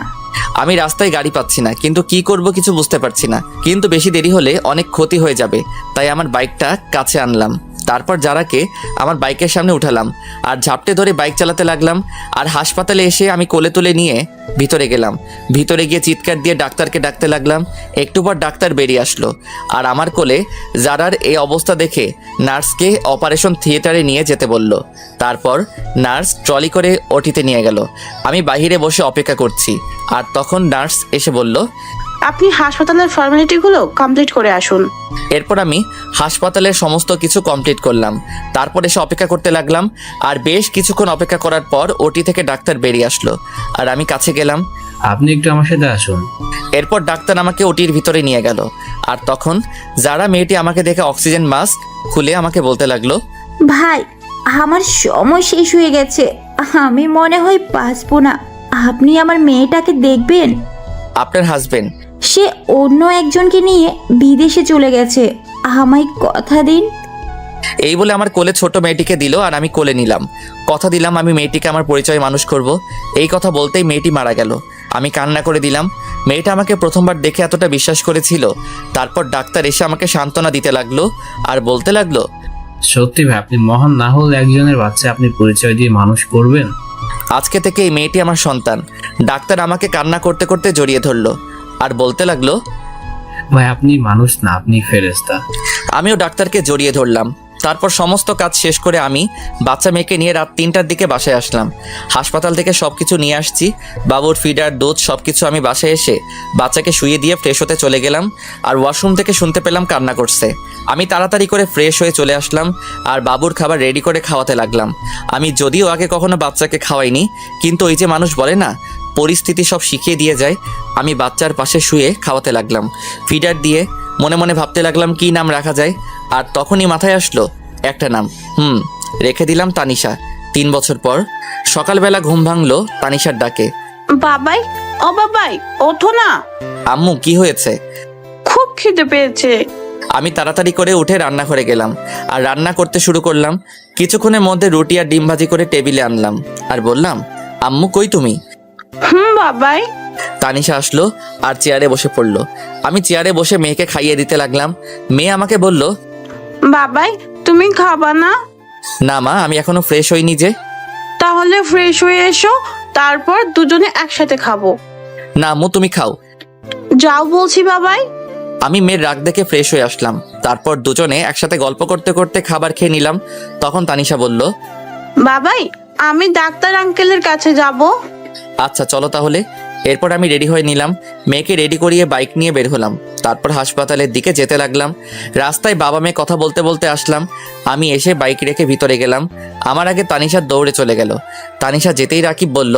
আমি রাস্তায় গাড়ি পাচ্ছি না, কিন্তু কি করব কিছু বুঝতে পারছি না। কিন্তু বেশি দেরি হলে অনেক ক্ষতি হয়ে যাবে, তাই আমার বাইকটা কাছে আনলাম। তারপর যারাকে আমার বাইকের সামনে উঠালাম আর ঝাপটে ধরে বাইক চালাতে লাগলাম। আর হাসপাতালে এসে আমি কোলে তুলে নিয়ে ভিতরে গেলাম। ভিতরে গিয়ে চিৎকার দিয়ে ডাক্তারকে ডাকতে লাগলাম। একটু পর ডাক্তার বেরিয়ে আসলো আর আমার কোলে যারার এই অবস্থা দেখে নার্সকে অপারেশন থিয়েটারে নিয়ে যেতে বলল। তারপর নার্স ট্রলি করে ওটিতে নিয়ে গেল। আমি বাইরে বসে অপেক্ষা করছি আর তখন নার্স এসে বলল, আপনি হাসপাতালের ফর্মালিটিগুলো কমপ্লিট করে আসুন। এরপর আমি হাসপাতালের সমস্ত কিছু কমপ্লিট করলাম। তারপর এসে অপেক্ষা করতে লাগলাম। আর বেশ কিছুক্ষণ অপেক্ষা করার পর ওটি থেকে ডাক্তার বেরিয়ে আসলো আর আমি কাছে গেলাম। আপনি একটু আমার সাথে আসুন। এরপর ডাক্তার আমাকে ওটির ভিতরে নিয়ে গেল। আর তখন যারা মেয়েটি আমাকে দেখে অক্সিজেন মাস্ক খুলে আমাকে বলতে লাগলো, ভাই আমার সময় শেষ হয়ে গেছে, আমি মনে হয় বাঁচবো না। আপনি আমার মেয়েটাকে দেখবেন। আপনার হাজবেন্ড? সে অন্য একজনকে নিয়ে বিদেশে চলে গেছে, আমায় কথা দিন। এই বলে আমার কোলে ছোট মেয়েটিকে দিল আর আমি কোলে নিলাম। কথা দিলাম আমি মেয়েটিকে আমার পরিচয় মানুষ করব। এই কথা বলতেই মেয়েটি মারা গেল। আমি কান্না করে দিলাম। মেয়েটা আমাকে প্রথমবার দেখে এতটা বিশ্বাস করেছিল। তারপর ডাক্তার এসে আমাকে সান্ত্বনা দিতে লাগলো আর বলতে লাগলো, সত্যি ভাই, আপনি মহান না হলে একজনের বাচ্চা আপনি পরিচয় দিয়ে মানুষ করবেন। আজকে থেকে এই মেয়েটি আমার সন্তান। ডাক্তার আমাকে কান্না করতে করতে জড়িয়ে ধরলো আর বলতে লাগলো, ভাই আপনি মানুষ না, আপনি ফেরেশতা। আমিও ডাক্তারকে জড়িয়ে ধরলাম। তারপর সমস্ত কাজ শেষ করে আমি বাচ্চা মেয়েকে নিয়ে রাত 3টার দিকে বাসায় আসলাম। হাসপাতাল থেকে সব কিছু নিয়ে আসছি, বাবুর ফিডার, দুধ সব কিছু। আমি বাসায় এসে বাচ্চাকে শুয়ে দিয়ে ফ্রেশ হতে চলে গেলাম, আর ওয়াশরুম থেকে শুনতে পেলাম কান্না করছে। আমি তাড়াতাড়ি করে ফ্রেশ হয়ে চলে আসলাম আর বাবুর খাবার রেডি করে খাওয়াতে লাগলাম। আমি যদিও আগে কখনো বাচ্চাকে খাওয়াইনি, কিন্তু ওই যে মানুষ বলে না, পরিস্থিতি সব শিখিয়ে দিয়ে যায়। আমি বাচ্চার পাশে শুয়ে খাওয়াতে লাগলাম, ফিডার দিয়ে। মনে মনে ভাবতে লাগলাম কী নাম রাখা যায়। আর তখনই মাথায় আসলো একটা নাম। রেখে দিলাম তানিশা। 3 বছর পর সকালবেলা ঘুম ভাঙলো তানিশার ডাকে। বাবাই, ও বাবাই, ওঠো না। আম্মু কি হয়েছে? খুব খিদে পেয়েছে। আমি তাড়াতাড়ি করে উঠে রান্নাঘরে গেলাম আর রান্না করতে শুরু করলাম। কিছুক্ষণের মধ্যে রুটি আর ডিম ভাজি করে টেবিলে আনলাম আর বললাম, আম্মু কই তুমি? বাবাই। তানিশা আসলো আর চেয়ারে বসে পড়লো। আমি চেয়ারে বসে মেয়েকে খাইয়ে দিতে লাগলাম। মেয়ে আমাকে বলল, বাবাই তুমি খাবা না? না মা, আমি এখনো ফ্রেশ হইনি যে। তাহলে ফ্রেশ হয়ে এসো, তারপর দুজনে একসাথে খাবো। না আম্মু, তুমি খাও। যাও বলছি বাবাই। আমি মেয়ের রাগ দেখে ফ্রেশ হয়ে আসলাম। তারপর দুজনে একসাথে গল্প করতে করতে খাবার খেয়ে নিলাম। তখন তানিশা বলল, বাবাই আমি ডাক্তার আঙ্কেলের কাছে যাব। আচ্ছা চলো তাহলে। এরপর আমি রেডি হয়ে নিলাম, মেয়েকে রেডি করিয়ে বাইক নিয়ে বের হলাম। তারপর হাসপাতালের দিকে যেতে লাগলাম। রাস্তায় বাবা মেয়ে কথা বলতে বলতে আসলাম। আমি এসে বাইক রেখে ভিতরে গেলাম। আমার আগে তানিশা দৌড়ে চলে গেল। তানিশা যেতেই রাকিব বলল,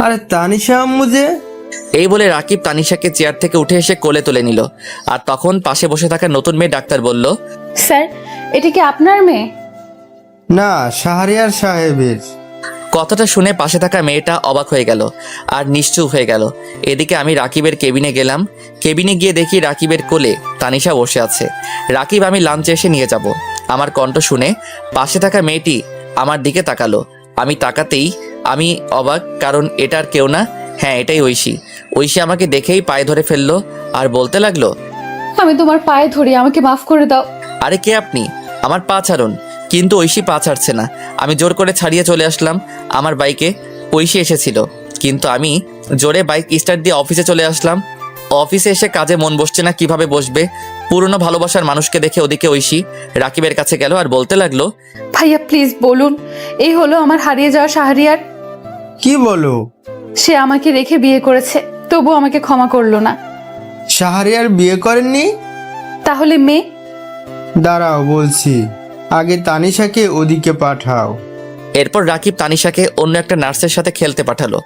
আরে তানিশা আম্মু যে। এই বলে রাকিব তানিশাকে চেয়ার থেকে উঠে এসে কোলে তুলে নিল। আর তখন পাশে বসে থাকা নতুন মেয়ে ডাক্তার বলল, স্যার, এটা কি আপনার মেয়ে? না, শাহরিয়ার সাহেবের। কথাটা শুনে পাশে থাকা মেয়েটা অবাক হয়ে গেল আর নিশ্চুপ হয়ে গেল। এদিকে আমি রাকিবের কেবিনে গেলাম। কেবিনে গিয়ে দেখি রাকিবের কোলে তানিশা বসে আছে। রাকিব আমি লাঞ্চে এসে নিয়ে যাব। আমার কণ্ঠ শুনে পাশে থাকা মেয়েটি আমার দিকে তাকালো। আমি তাকাতেই আমি অবাক, কারণ এটার কেউ না, হ্যাঁ এটাই ঐশী। ঐশী আমাকে দেখেই পায়ে ধরে ফেললো আর বলতে লাগলো, আমি তোমার পায়ে ধরি, আমাকে মাফ করে দাও। আরে কে আপনি? আমার পা ছাড়ুন। কিন্তু ঐশী পা ছাড়ছে না। আমি জোর করে ছাড়িয়ে চলে আসলাম আমার বাইকে। ঐশী এসেছিল, কিন্তু আমি জোরে বাইক স্টার্ট দিয়ে অফিসে চলে আসলাম। অফিসে এসে কাজে মন বসছে না, কিভাবে বসবে? পুরনো ভালোবাসার মানুষকে দেখে ওদিকে ঐশী রাকিবের কাছে গেল আর বলতে লাগলো, ভাইয়া প্লিজ বলুন, এই হলো আমার হারিয়ে যাওয়া শাহরিয়ার। কি বলো? সে আমাকে রেখে বিয়ে করেছে, তবু আমাকে ক্ষমা করলো না। শাহরিয়ার বিয়ে করেননি? তাহলে মেয়ে? দাঁড়াও বলছি, আগে তানিশাকে ওদিকে পাঠাও। এরপর রাকিব তানিশাকে অন্য একটা নার্সের সাথে খেলতে পাঠালো।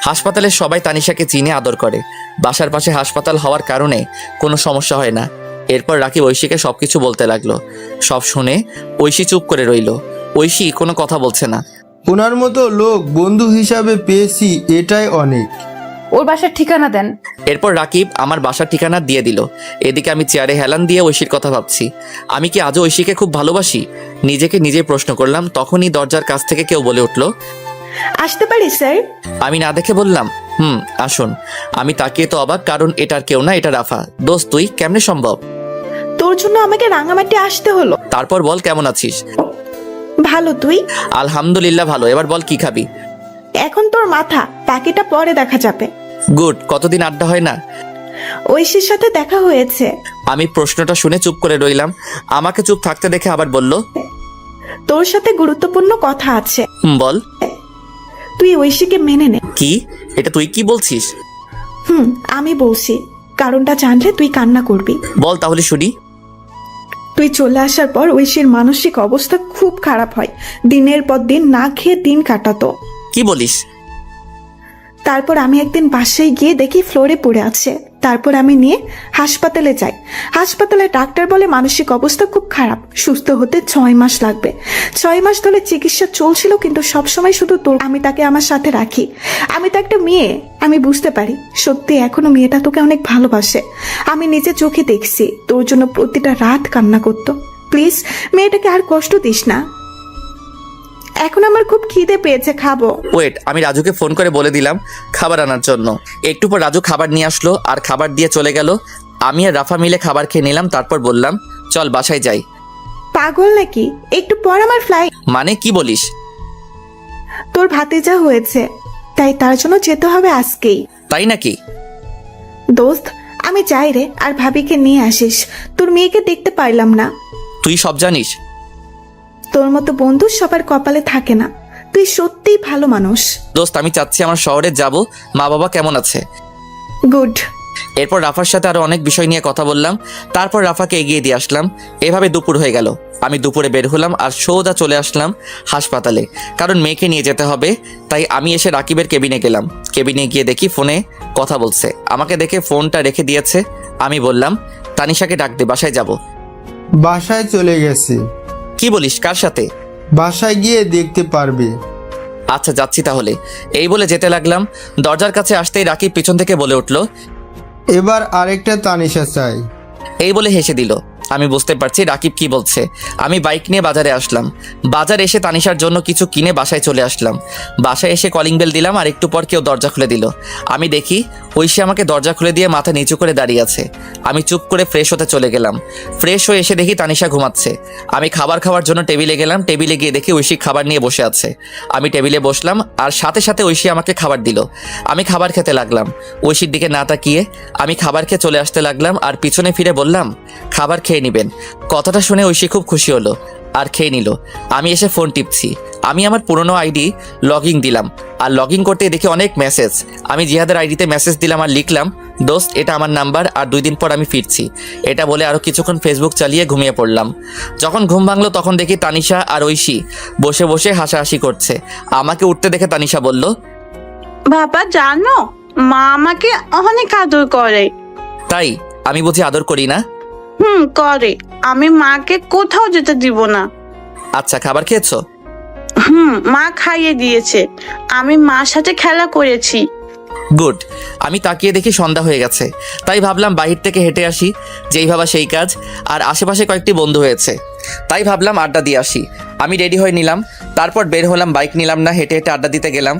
হাসপাতালে সবাই তানিশাকে চিনে আদর করে। বাসার পাশে হাসপাতাল হওয়ার কারণে কোনো সমস্যা হয় না। এরপর রাকিব ঐশীকে সবকিছু বলতে লাগলো। সব শুনে ঐশী চুপ করে রইল। ঐশী কোনো কথা বলছে না। ওনার মতো লোক বন্ধু হিসাবে পেয়েছি, এটাই অনেক। ওর বাসার ঠিকানা দেন। এরপর রাকিব আমার বাসার ঠিকানা দিয়ে দিল। এদিকে আমি চেয়ারে হেলান দিয়ে ঐশীর কথা ভাবছি। আমি কি আজও ঐশীকে খুব ভালোবাসি? নিজেকে নিজে প্রশ্ন করলাম। তখনই দরজার কাছ থেকে কেউ বলে উঠলো, আসতে পারি স্যার? আমি না দেখে বললাম, আসুন। আমি তাকিয়ে তো অবাক, কারণ এটার কেউ না, এটা রাফা। দোস্ত তুই কেমনে সম্ভব? তোর জন্য আমাকে রাঙামাটি আসতে হলো। তারপর বল কেমন আছিস? ভালো, তুই? আলহামদুলিল্লাহ ভালো। এবার বল কি খাবি? এখন তোর মাথা, বাকিটা পরে দেখা যাবে। গুড। কতদিন আড্ডা হয় না। ঐশীর সাথে দেখা হয়েছে। আমি প্রশ্নটা শুনে চুপ করে রইলাম। আমাকে চুপ থাকতে দেখে আবার বলল, তোর সাথে গুরুত্বপূর্ণ কথা আছে। বল। তুই ঐশীকে মেনে নে। কি? এটা তুই কি বলছিস? আমি বলছি, কারণটা জানলে তুই কান্না করবি। বল তাহলে শুনি। তুই চলে আসার পর ঐশীর মানসিক অবস্থা খুব খারাপ হয়। দিনের পর দিন না খেয়ে দিন কাটাতো। কি বলিস? তারপর আমি একদিন বাসায় গিয়ে দেখি ফ্লোরে পড়ে আছে। তারপর আমি নিয়ে হাসপাতালে যাই। হাসপাতালে ডাক্তার বলে মানসিক অবস্থা খুব খারাপ, সুস্থ হতে 6 মাস লাগবে। 6 মাস ধরে চিকিৎসা চলছিল, কিন্তু সবসময় শুধু তোর। আমি তাকে আমার সাথে রাখি। আমি তো একটা মেয়ে, আমি বুঝতে পারি সত্যি এখনো মেয়েটা তোকে অনেক ভালোবাসে। আমি নিজে চোখে দেখছি তোর জন্য প্রতিটা রাত কান্না করতো। প্লিজ মেয়েটাকে আর কষ্ট দিস না। এখন আমার খুব খিদে পেয়েছে, খাবো। ওয়েট, আমি রাজুকে ফোন করে বলে দিলাম খাবার আনার জন্য। একটু পর রাজু খাবার নিয়ে আসলো আর খাবার দিয়ে চলে গেল। আমি আর রাফা মিলে খাবার খেয়ে নিলাম। তারপর বললাম, চল বাসায় যাই। পাগল নাকি? একটু পর আমার ফ্লাইট। মানে কি বলিস? তোর ভাতিজা হয়েছে, তাই তার জন্য যেতে হবে আজকেই। তাই নাকি? দোস্ত, আমি যাই রে, আর ভাবিকে নিয়ে আসিস। তোর মেয়েকে দেখতে পারলাম না। তুই সব জানিস। তোর মতো বন্ধু সবার কপালে থাকে না। তুই সত্যিই ভালো মানুষ। দোস্ত, আমি চাচ্ছি আমার শহরে যাব। মা বাবা কেমন আছে? গুড। এরপর রাফার সাথে আরো অনেক বিষয় নিয়ে কথা বললাম। তারপর রাফাকে এগিয়ে দিয়ে আসলাম। এভাবে দুপুর হয়ে গেল। আমি দুপুরে বের হলাম আর সোজা চলে আসলাম হাসপাতালে, কারণ মেয়েকে নিয়ে যেতে হবে। তাই আমি এসে রাকিবের কেবিনে গেলাম। কেবিনে গিয়ে দেখি ফোনে কথা বলছে। আমাকে দেখে ফোনটা রেখে দিয়েছে। আমি বললাম, তানিশাকে ডাক দে, বাসায় যাব। বাসায় চলে গেছে। কি বলিস? কার সাথে? বাসায় গিয়ে দেখতে পারবে। আচ্ছা, যাচ্ছি তাহলে। এই বলে যেতে লাগলাম। দরজার কাছে আসতেই রাকিব পিছন থেকে বলে উঠল, এবার আরেকটা তানিশা চাই। এই বলে হেসে দিল। আমি বুঝতে পারছি রাকিব কি বলছে। আমি বাইক নিয়ে বাজারে আসলাম। বাজারে এসে তানিশার জন্য কিছু কিনে বাসায় চলে আসলাম। বাসায় এসে কলিং বেল দিলাম, আর একটু পর কেউ দরজা খুলে দিল। আমি দেখি ঐশী আমাকে দরজা খুলে দিয়ে মাথা নিচু করে দাঁড়িয়ে আছে। আমি চুপ করে ফ্রেশ হতে চলে গেলাম। ফ্রেশ হয়ে এসে দেখি তানিশা ঘুমাচ্ছে। আমি খাবার খাওয়ার জন্য টেবিলে গেলাম। টেবিলে গিয়ে দেখি ঐশী খাবার নিয়ে বসে আছে। আমি টেবিলে বসলাম, আর সাথে সাথে ঐশী আমাকে খাবার দিল। আমি খাবার খেতে লাগলাম। ঐশীর দিকে না তাকিয়ে আমি খাবার খেয়ে চলে আসতে লাগলাম, আর পিছনে ফিরে বললাম, খাবার খেয়ে নিবেন। কথাটা শুনে ঐশী খুব খুশি হলো আর খেয়ে নিল। আমি এসে ফোন টিপছি। আমি আমার পুরনো আইডি লগইন দিলাম, আর লগইন করতে দেখি অনেক মেসেজ। আমি জিহাদের আইডিতে মেসেজ দিলাম আর লিখলাম, দোস্ত, এটা আমার নাম্বার, আর 2 দিন পর আমি ফিরছি। এটা বলে আরও কিছুক্ষণ ফেসবুক চালিয়ে ঘুমিয়ে পড়লাম। যখন ঘুম ভাঙলো তখন দেখি তানিশা আর ঐশী বসে বসে হাসাহাসি করছে। আমাকে উঠতে দেখে তানিশা বলল, বাবা জানো, মা আমাকে অনেক আদর করে। তাই? আমি বুঝি আদর করি না? করে। আমি মাকে কোথাও যেতে দিব না। আচ্ছা, খাবার খেয়েছো? মা খাইয়ে দিয়েছে। আমি মার সাথে খেলা করেছি। গুড। আমি তাকিয়ে দেখি সন্ধ্যা হয়ে গেছে। তাই ভাবলাম বাহির থেকে হেঁটে আসি। যেই ভাবা সেই কাজ। আর আশেপাশে কয়েকটি বন্ধু হয়েছে, তাই ভাবলাম আড্ডা দিয়ে আসি। আমি রেডি হয়ে নিলাম। তারপর বের হলাম। বাইক নিলাম না, হেঁটে হেঁটে আড্ডা দিতে গেলাম।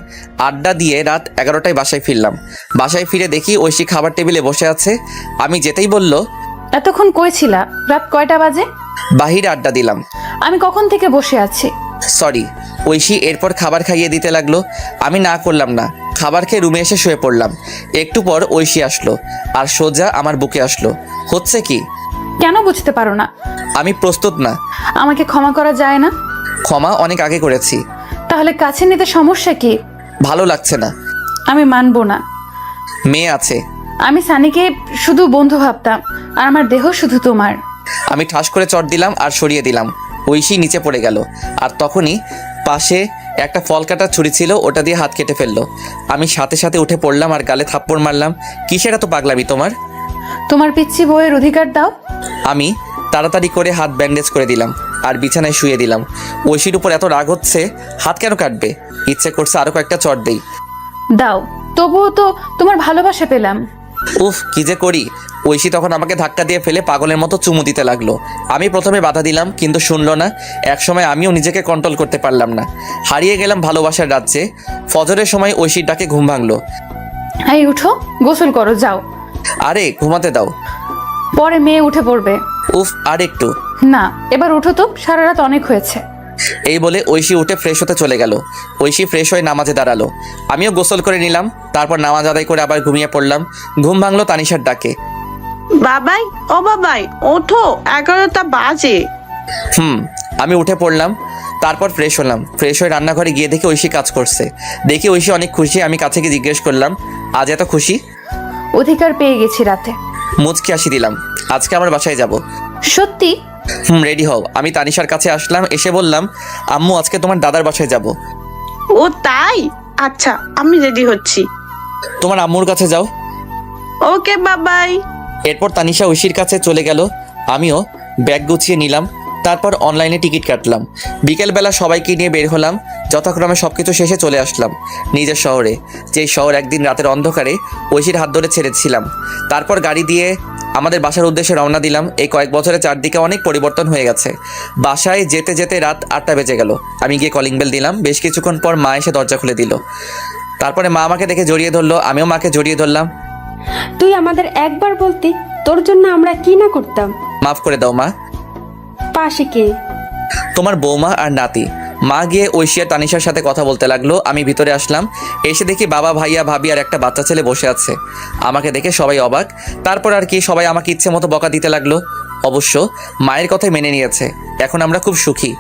আড্ডা দিয়ে রাত 11টায় বাসায় ফিরলাম। বাসায় ফিরে দেখি ঐশী খাবার টেবিলে বসে আছে। আমি যেতেই বলল, এতক্ষণ কই ছিলা? রাত কয়টা বাজে? বাহিরে আড্ডা দিলাম। আমি কখন থেকে বসে আছি। সরি। ঐশী এরপর খাবার খাইয়ে দিতে লাগলো। আমি না করলাম না। খাবার খেয়ে রুমে এসে শুয়ে পড়লাম। একটু পর ঐশী আসলো আর সোজা আমার বুকে আসলো। হচ্ছে কি? কেন বুঝতে পারো না? আমি প্রস্তুত না। আমাকে ক্ষমা করা যায় না? ক্ষমা অনেক আগে করেছি। তাহলে কাছে নিতে সমস্যা কি? ভালো লাগছে না। আমি মানবো না। মেয়ে আছে। আমি সানিকে শুধু বন্ধু ভাবতাম, আর আমার দেহ শুধু তোমার। আমি ঠাস করে চট দিলাম আর সরিয়ে দিলাম। ঐশী নিচে পড়ে গেল। আর তখনই পাশে একটা ফল কাটার ছুরি ছিল, ওটা দিয়ে হাত কেটে ফেললো। আমি সাথে সাথে উঠে পড়লাম আর গালে থাপ্পড় মারলাম। কিসের এত পাগলামি তোমার? তোমার পিচ্ছি বউয়ের অধিকার দাও। আমি তাড়াতাড়ি করে হাত ব্যান্ডেজ করে দিলাম আর বিছানায় শুয়ে দিলাম। ঐশীর উপর এত রাগ হচ্ছে, হাত কেন কাটবে? ইচ্ছে করছে আরো কয়েকটা চট দেই। দাও, তবুও তো তোমার ভালোবাসা পেলাম। উফ, কি যে করি। ঐশী তখন আমাকে ধাক্কা দিয়ে ফেলে পাগলের মতো চুমু দিতে লাগলো। আমি প্রথমে বাধা দিলাম, কিন্তু শুনলো না। একসময় আমিও নিজেকে কন্ট্রোল করতে পারলাম না। হারিয়ে গেলাম ভালোবাসার রাজ্যে। ফজরের সময় ঐশীর ডাকে ঘুম ভাঙলো। এই উঠো, গোসল করো, যাও। আরে ঘুমাতে দাও। পরে মেয়ে উঠে পড়বে। উফ, আর একটু। না, এবার উঠো তো, সারা রাত অনেক হয়েছে। এই বলে ঐশী উঠে ফ্রেশ হতে চলে গেল। ঐশী ফ্রেশ হয়ে নামাজে দাঁড়ালো। আমিও গোসল করে নিলাম। তারপর নামাজ আদায় করে আবার ঘুমিয়ে পড়লাম। ঘুম ভাঙলো তানিশার ডাকে। বাবাই, ও বাবাই, ওঠো, 11টা বাজে। আমি উঠে পড়লাম। তারপর ফ্রেশ হলাম। ফ্রেশ হয়ে রান্নাঘরে গিয়ে দেখি ঐশী কাজ করছে। দেখি ঐশী অনেক খুশি। আমি কাছে গিয়ে জিজ্ঞেস করলাম, আজ এত খুশি? অধিকার পেয়ে গেছি রাতে। মুচকি হাসি দিলাম। আজকে আমার বাসায় যাব। সত্যি? রেডি হও। আমি তানিশার কাছে আসলাম। এসে বললাম, আম্মু আজকে তোমার দাদার বাসায় যাব। ও তাই? আচ্ছা, আমি রেডি হচ্ছি। তোমার আম্মুর কাছে যাও। ওকে বাবাই। এরপর তানিশা ঐশীর কাছে চলে গেল। আমিও ব্যাগ গুছিয়ে নিলাম। তারপর অনলাইনে টিকিট কাটলাম। বিকেলবেলা সবাইকে নিয়ে বের হলাম। যথাক্রমে সবকিছু শেষে চলে আসলাম নিজের শহরে, যেই শহর একদিন রাতের অন্ধকারে ঐশীর হাত ধরে ছেড়েছিলাম। তারপর গাড়ি দিয়ে আমাদের বাসার উদ্দেশ্যে রওনা দিলাম। এই কয়েক বছরে চারদিকে অনেক পরিবর্তন হয়ে গেছে। বাসায় যেতে যেতে রাত 8টা বেজে গেল। আমি গিয়ে কলিং বেল দিলাম। বেশ কিছুক্ষণ পর মা এসে দরজা খুলে দিল। তারপরে মা আমাকে দেখে জড়িয়ে ধরলো। আমিও মাকে জড়িয়ে ধরলাম। তুই আমাদের একবার বলতি, তোর জন্য আমরা কি না করতাম। মাফ করে দাও মা। পাশে কে? তোমার বৌমা আর নাতি। মা গিয়ে ঐশী আর তানিশার সাথে কথা বলতে লাগলো। আমি ভিতরে আসলাম, এসে দেখি বাবা, ভাইয়া, ভাবি আর একটা বাচ্চা ছেলে বসে আছে। আমাকে দেখে সবাই অবাক। তারপর আর কি, সবাই আমাকে ইচ্ছে মতো বকা দিতে লাগলো। অবশ্য মায়ের কথাই মেনে নিয়েছে। এখন আমরা খুব সুখী,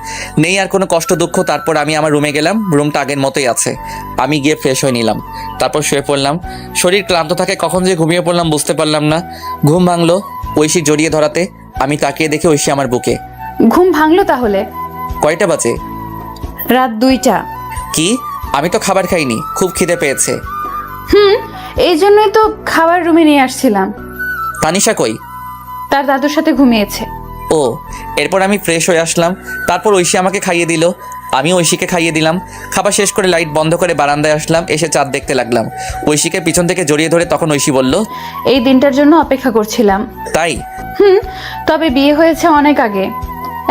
নেই আর কোনো কষ্ট দুঃখ। তারপর আমি আমার রুমে গেলাম, রুমটা আগের মতোই আছে। আমি গিয়ে ফ্রেশ হয়ে নিলাম, তারপর শুয়ে পড়লাম। শরীর ক্লান্ত থাকে, কখন যে ঘুমিয়ে পড়লাম বুঝতে পারলাম না। ঘুম ভাঙলো ঐশী জড়িয়ে ধরাতে। আমি তাকিয়ে দেখে ঐশী আমার বুকে। ঘুম ভাঙলো তাহলে? কয়টা বাজে? রাত 2টা। কি? আমি তো খাবার খাইনি, খুব খিদে পেয়েছে। এই জন্যই তো খাবার রুমে নিয়ে আসছিলাম। তানিশা কই? তার দাদুর সাথে ঘুমিয়েছে। ও, এরপর আমি ফ্রেশ হয়ে আসলাম। তারপর ঐশী আমাকে খাইয়ে দিল, আমি ঐশীকে খাইয়ে দিলাম। খাবার শেষ করে লাইট বন্ধ করে বারান্দায় আসলাম, এসে চাঁদ দেখতে লাগলাম। ঐশীকে পিছন থেকে জড়িয়ে ধরে তখন ঐশী বলল, এই দিনটার জন্য অপেক্ষা করছিলাম। তাই? তবে বিয়ে হয়েছে অনেক আগে।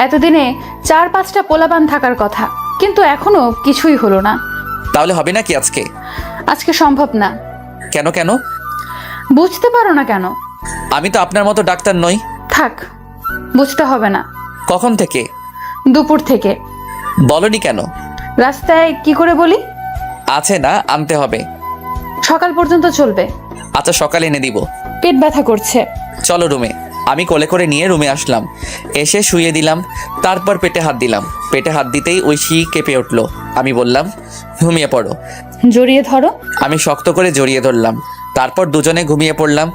এতদিনে 4-5টা পোলাপান থাকার কথা, কিন্তু এখনো কিছুই হলো না। তাহলে হবে নাকি আজকে? আজকে সম্ভব না। কেন কেন? বুঝতে পারো না কেন? আমি তো আপনার মতো ডাক্তার নই। থাক, বুঝতে হবে না। কখন থেকে? দুপুর থেকে। বলনি কেন? রাস্তায় কি করে বলি? আছে না, আনতে হবে। সকাল পর্যন্ত চলবে। আচ্ছা, সকালে এনে দিব। পেট ব্যথা করছে। চলো রুমে। আমি কোলে করে নিয়ে রুমে আসলাম, এসে শুয়ে দিলাম। তারপর পেটে হাত দিলাম। পেটে হাত দিতেই ঐশী কেঁপে উঠলো। আমি বললাম, ঘুমিয়ে পড়ো। জড়িয়ে ধরো। আমি শক্ত করে জড়িয়ে ধরলাম। তারপর দুজনে ঘুমিয়ে পড়লাম।